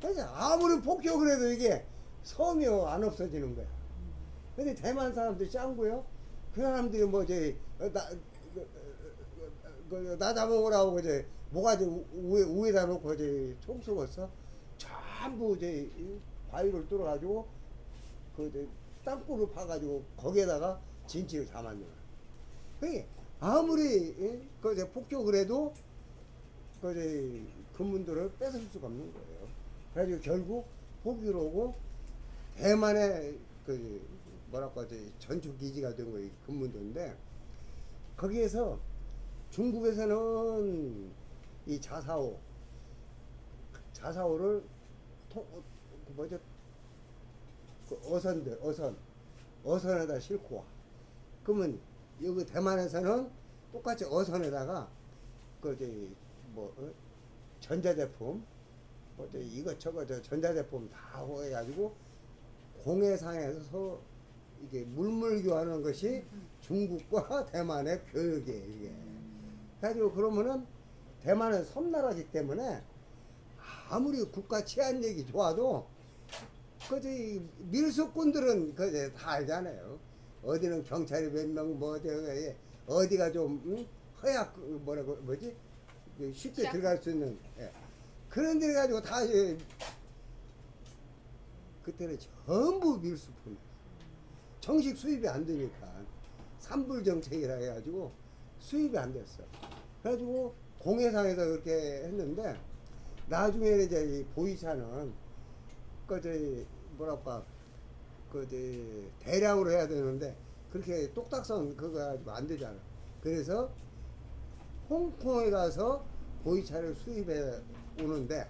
그래서 아무리 폭격을 해도 이게 섬이 안 없어지는 거야. 근데 대만 사람들이 짱구요. 그 사람들이 뭐 나 잡아오라고 이제 모가지 우에다 놓고 이제 총 쏘겠어. 전부 이제 바위를 뚫어가지고 그 땅굴을 파가지고 거기에다가 진치를 담았는 거야. 그게 아무리 그 폭격을 해도 그 금문도를 뺏을 수가 없는 거예요. 그래가지고 결국 포기를 오고 대만의 그 뭐랄까 전초 기지가 된 거예요. 금문도인데 거기에서 중국에서는 이 자사오를 뭐죠? 그 어선에다 싣고 와. 그러면 여기 대만에서는 똑같이 어선에다가 전자제품 이것저것 전자제품 다 해가지고 공해상에서 이게 물물교하는 것이 중국과 대만의 교육이에요, 이게. 그래가지고 그러면은 대만은 섬나라기 때문에 아무리 국가 치안력이 좋아도 그저 밀수꾼들은 그저 다 알잖아요. 어디는 경찰이 몇 명 뭐 어디가 좀 허약 뭐라고 뭐지 쉽게 들어갈 수 있는 그런 데 가지고 다 그때는 전부 밀수품 정식 수입이 안 되니까 산불 정책이라 해가지고 수입이 안 됐어. 그래가지고 공해상에서 그렇게 했는데 나중에는 이제 이 보이차는 그저 뭐랄까 그저 대량으로 해야 되는데 그렇게 똑딱선 그거 가지고 안 되잖아. 그래서 홍콩에 가서 보이차를 수입해 오는데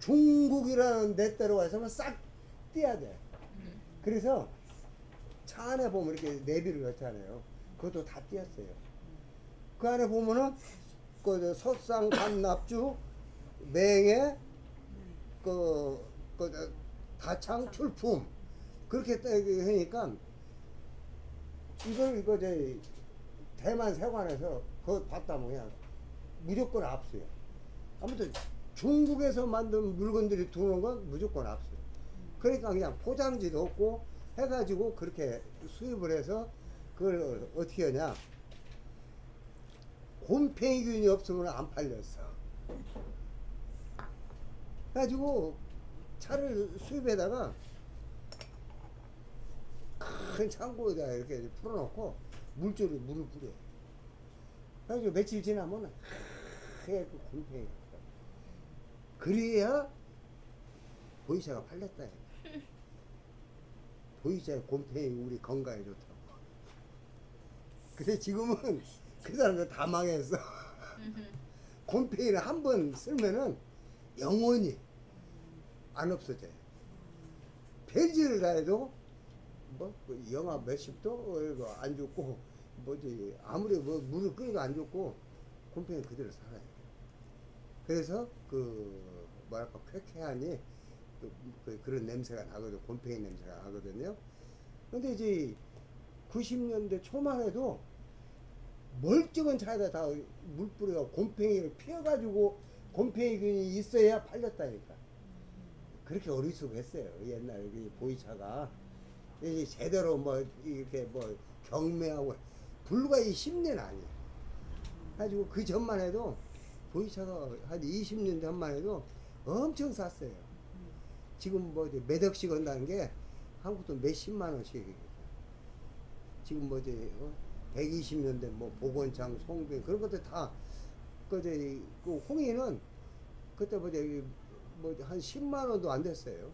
중국이라는 내 때로 와서는 싹 떼야 돼. 그래서 차 안에 보면 이렇게 내비를 넣잖아요. 그것도 다 띄었어요. 그 안에 보면은 그 석상, 간납주, 맹해, 다창, 출품 그렇게 하니까 이거 저희 대만 세관에서 그거 봤다 뭐야 무조건 압수요. 아무튼 중국에서 만든 물건들이 들어오는 건 무조건 압수요. 그러니까 그냥 포장지도 없고 해가지고 그렇게 수입을 해서 그걸 어떻게 하냐 곰팡이균이 없으면 안 팔렸어. 그래가지고 차를 수입에다가 큰 창고에다 이렇게 풀어놓고 물을 뿌려. 그래가지고 며칠 지나면 하얗게 곰팡이. 그래야 보이차가 팔렸다. 보이차의 곰팡이 우리 건강에 좋다고. 근데 지금은 그 사람들 다 망했어. 곰팡이를 한 번 쓰면은 영원히 안 없어져요. 벨지를 다 해도 뭐 영하 몇십도 안 죽고 뭐지 아무리 뭐 물을 끓여도 안 죽고 곰팡이 그대로 살아요. 그래서 그 뭐랄까 쾌쾌하니 그런 냄새가 나거든. 곰팡이 냄새가 나거든요. 근데 이제 90년대 초만 해도 멀쩡한 차에다 다 물 뿌려 곰팡이를 피워가지고 곰팡이균이 있어야 팔렸다니까. 그렇게 어리숙했어요. 옛날 보이차가 이제 제대로 뭐 이렇게 뭐 경매하고 불과 10년 아니야. 가지고 그 전만 해도 보이차가 한 20년 전만 해도 엄청 쌌어요. 지금 뭐 몇 억씩 한다는 게 한국도 몇십만 원씩. 지금 뭐지 120년대 뭐 복원창, 송빈 그런 것들 다 그 홍이는 그때 뭐지 뭐 한 10만 원도 안 됐어요.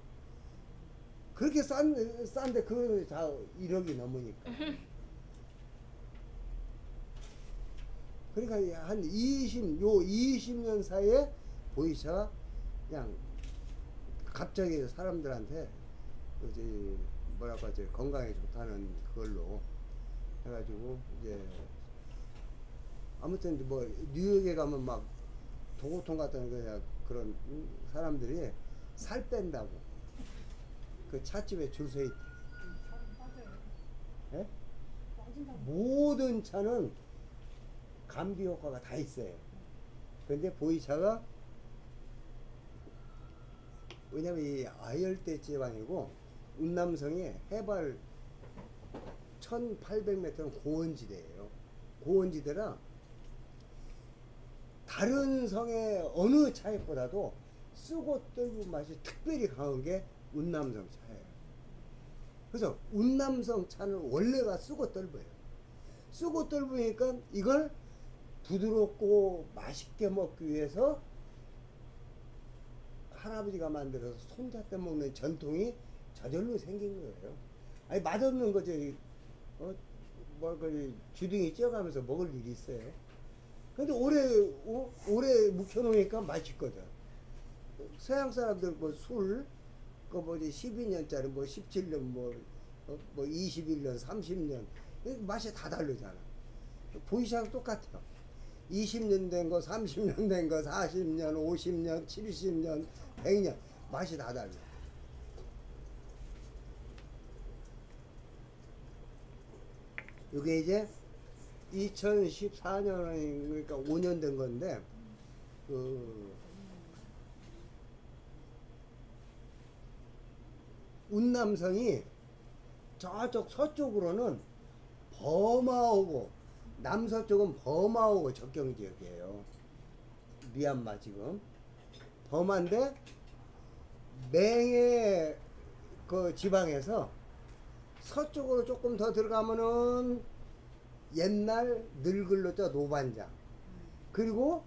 그렇게 싼데 그거 다 1억이 넘으니까. 그러니까 한 20년 사이에 보이차가 그냥 갑자기 사람들한테 이제 뭐랄까 이제 건강에 좋다는 그걸로 해가지고 이제 아무튼 뭐 뉴욕에 가면 막 도고통 같은 그런 사람들이 살 뺀다고 그 찻집에 줄 서 있대. 예? 모든 차는 감기 효과가 다 있어요. 근데 보이차가 왜냐면 이 아열대 지방이고 운남성이 해발 1800m는 고원지대예요. 고원지대라 다른 성의 어느 차액보다도 쓰고 떨고 맛이 특별히 강한 게 운남성 차예요. 그래서 운남성 차는 원래가 쓰고 떨어요. 쓰고 떨으니까 이걸 부드럽고 맛있게 먹기 위해서 할아버지가 만들어서 손자 때 먹는 전통이 저절로 생긴 거예요. 아니 맛없는 거죠. 주둥이 쪄가면서 먹을 일이 있어요. 근데 오래 묵혀놓으니까 맛있거든. 서양 사람들 뭐 술, 그 뭐지 12년짜리 뭐 17년 뭐 21년, 30년 맛이 다 다르잖아. 보이차랑 똑같아요. 20년 된 거, 30년 된 거, 40년, 50년, 70년, 100년 맛이 다 달라. 이게 이제 2014년 그러니까 5년 된 건데 그 운남성이 저쪽 서쪽으로는 버마오고 남서쪽은 버마오고 접경 지역이에요. 미얀마 지금 버마인데 맹해 그 지방에서 서쪽으로 조금 더 들어가면은 옛날 늙을로자 노반장, 그리고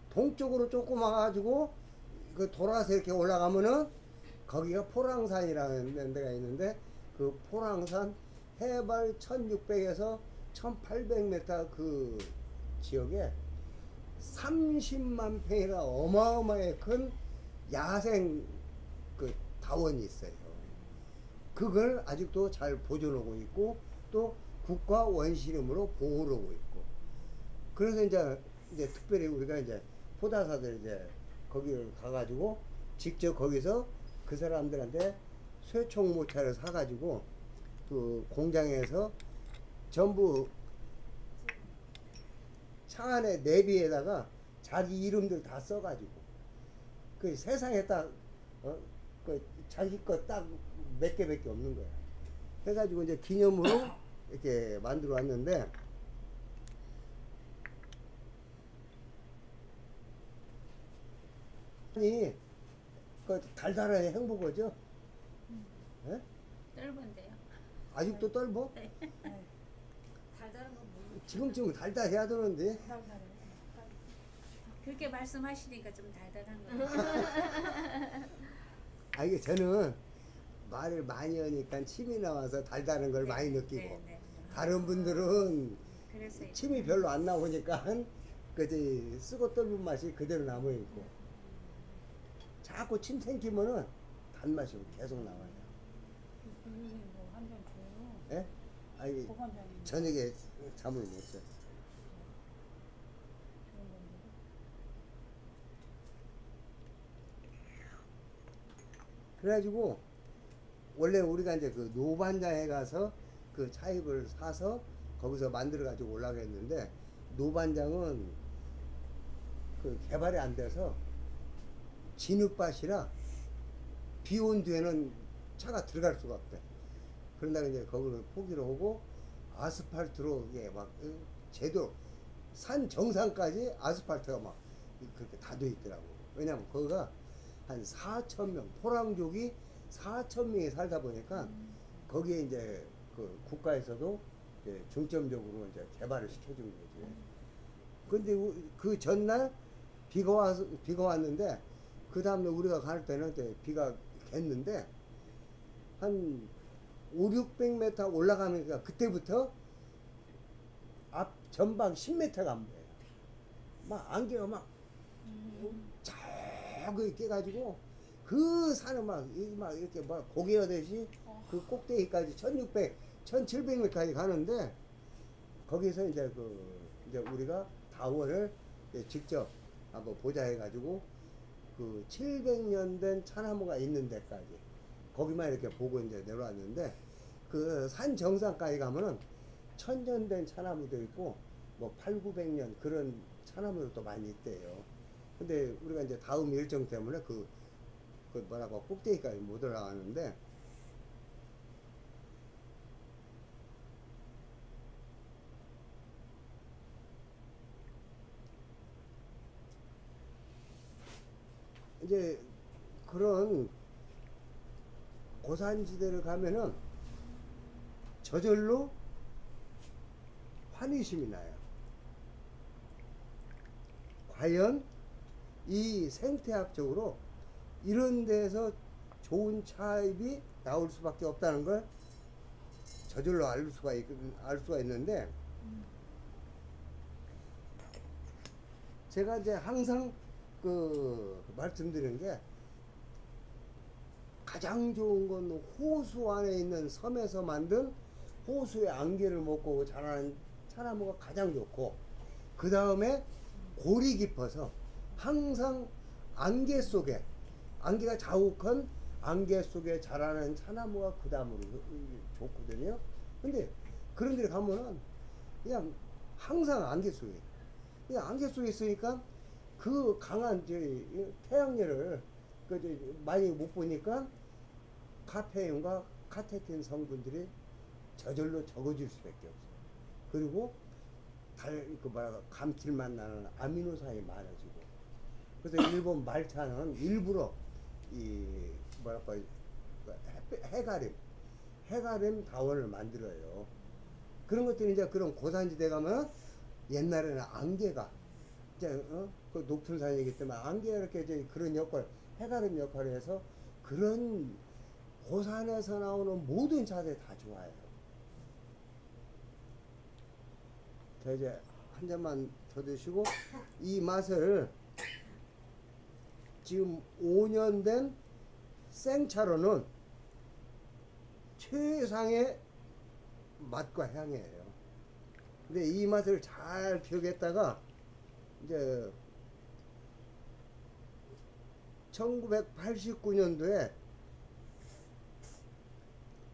동쪽으로 조금 와가지고 그 돌아서 이렇게 올라가면은 거기가 포랑산이라는 데가 있는데 그 포랑산 해발 1600에서 1800m 그 지역에 30만 평이나 어마어마하게 큰 야생 그 다원이 있어요. 그걸 아직도 잘 보존하고 있고 또 국가 원시림으로 보호를 하고 있고, 그래서 이제 특별히 우리가 이제 포다사들 이제 거기를 가가지고 직접 거기서 그 사람들한테 쇠총 모차를 사가지고 그 공장에서 전부 차 안에 내비에다가 자기 이름들 다 써가지고 그 세상에 딱 그 자기 거 딱 몇 개밖에 없는 거야. 해가지고 이제 기념으로 이렇게 만들어 왔는데 아니 그 달달한 행복하죠? 예? 떫은데요. 아직도 떨보? 네. 달달한 건 모르겠어요. 지금쯤 달달해야 되는데. 그렇게 말씀하시니까 좀 달달한 거. 아 이게 저는 말을 많이 하니까 침이 나와서 달달한 걸 많이 느끼고 네. 다른 분들은 그래서 침이 별로 안 나오니까 그지 쓰고 떫은 맛이 그대로 남아 있고 자꾸 침 생기면은 단맛이 계속 나와요. 선생님 뭐한잔 줘요. 예? 아니 소간장이 저녁에 잠을 못 자. 좋은 건데. 그래가지고 원래 우리가 이제 그 노반장에 가서 그 차입을 사서 거기서 만들어 가지고 올라가겠는데 노반장은 그 개발이 안 돼서 진흙밭이라 비 온 뒤에는 차가 들어갈 수가 없대. 그런다 이제 거기를 포기를 하고 아스팔트로 이게 막 제대로 산 정상까지 아스팔트가 막 그렇게 다 돼 있더라고. 왜냐면 거기가 한 4천 명, 포랑족이 4천 명이 살다 보니까 거기에 이제 그 국가에서도 이제 중점적으로 이제 개발을 시켜준 거지. 근데 그 전날 비가 왔는데 그 다음날 우리가 갈 때는 이제 비가 겠는데 한 500~600m 올라가니까 그때부터 앞 전방 10m가 안 보여요. 막 안개가 막 저기 깨가지고 그 산을 막 이렇게 막 고개하듯이 그 꼭대기까지 1600, 1700m까지 가는데 거기서 이제 이제 우리가 다원을 이제 직접 한번 보자 해가지고 그 700년 된 차나무가 있는 데까지 거기만 이렇게 보고 이제 내려왔는데 그 산 정상까지 가면은 1000년 된 차나무도 있고 뭐 800~900년 그런 차나무도 많이 있대요. 근데 우리가 이제 다음 일정 때문에 그 뭐라고 꼭대기까지 못 올라가는데 이제 그런 고산지대를 가면은 저절로 환희심이 나요. 과연 이 생태학적으로 이런 데서 좋은 차입이 나올 수밖에 없다는 걸 저절로 알 수가 있는데 제가 이제 항상 그 말씀드리는 게 가장 좋은 건 호수 안에 있는 섬에서 만든 호수의 안개를 먹고 자라는 차나무가 가장 좋고 그 다음에 골이 깊어서 항상 안개 속에 안개가 자욱한 안개 속에 자라는 차나무가 그 다음으로 좋거든요. 근데 그런 데 가면은 그냥 항상 안개 속에. 그냥 안개 속에 있으니까 그 강한 태양열을 많이 못 보니까 카페인과 카테킨 성분들이 저절로 적어질 수밖에 없어요. 그리고 감칠맛 나는 아미노산이 많아지고. 그래서 일본 말차는 일부러 해가림 다원을 만들어요. 그런 것들이 이제 그런 고산지대 가면 옛날에는 안개가 이제 그 높은 산이기 때문에 안개가 이렇게 이제 그런 해가림 역할을 해서 그런 고산에서 나오는 모든 차들이 다 좋아요. 자, 이제 한 잔만 더 드시고 이 맛을 지금 5년 된 생차로는 최상의 맛과 향이에요. 근데 이 맛을 잘 기억했다가 이제 1989년도에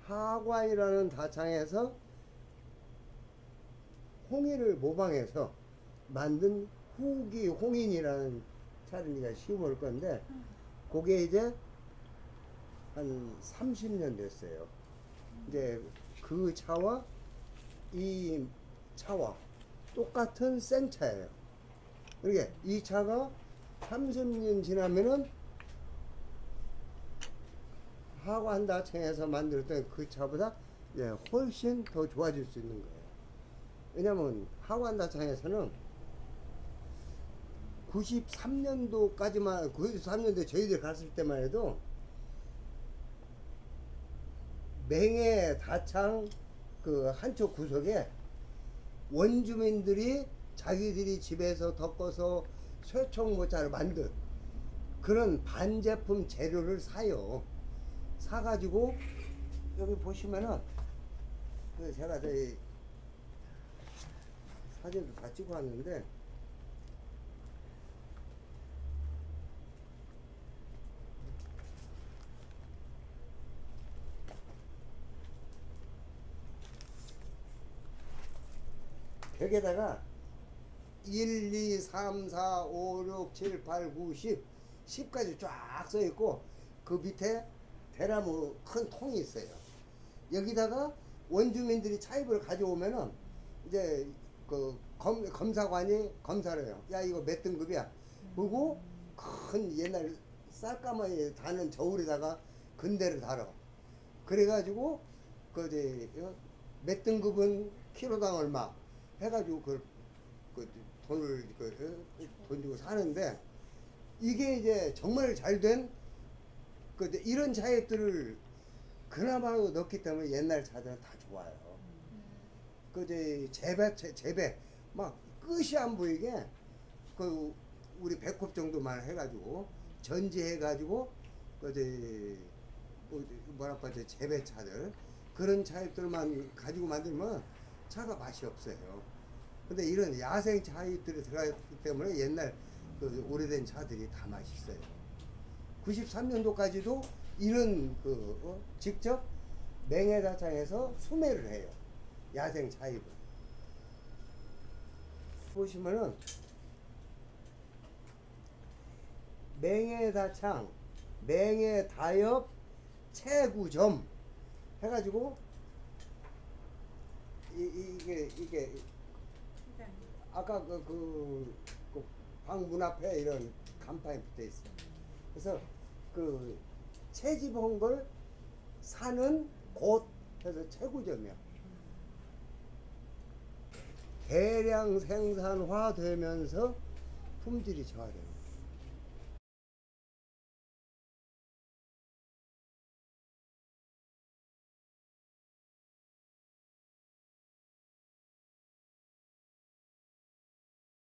하관이라는 다창에서 홍이를 모방해서 만든 후기 홍인이라는 차를 이제 시음을 건데 그게 이제 한 30년 됐어요. 이제 그 차와 이 차와 똑같은 생차예요. 그러니까 이 차가 30년 지나면은 하관다청에서 만들었던 그 차보다 훨씬 더 좋아질 수 있는 거예요. 왜냐면 하관다청에서는 93년도에 저희들 갔을 때만 해도 맹해 다창 그 한쪽 구석에 원주민들이 자기들이 집에서 덮어서 쇠총모차를 만든 그런 반제품 재료를 사요. 사가지고 여기 보시면은 제가 저희 사진도 다 찍어 왔는데 벽에다가 1, 2, 3, 4, 5, 6, 7, 8, 9, 10 10까지 쫙 써있고 그 밑에 대나무 큰 통이 있어요. 여기다가 원주민들이 차입을 가져오면은 이제 그 검사관이 검사를 해요. 야 이거 몇 등급이야. 그리고 큰 옛날 쌀가마에 다는 저울에다가 근대를 달아. 그래가지고 몇 등급은 키로당 얼마 해가지고 돈을 돈 주고 사는데 이게 이제 정말 잘된 이런 차액들을 그나마도 넣기 때문에 옛날 차들은 다 좋아요. 재배 막 끝이 안 보이게 우리 배꼽 정도만 해가지고 전지해가지고 재배차들 그런 차입들만 가지고 만들면 차가 맛이 없어요. 근데 이런 야생 차입들이 들어갔기 때문에 옛날 오래된 차들이 다 맛있어요. 93년도까지도 이런 직접 맹해다창에서 수매를 해요. 야생 차입을. 보시면은 맹해다창, 맹해다엽 채구점 해가지고 이게 아까 방 문 앞에 이런 간판이 붙어 있어요. 그래서 채집한 걸 사는 곳 해서 채구점이야. 대량 생산화 되면서 품질이 저하돼요.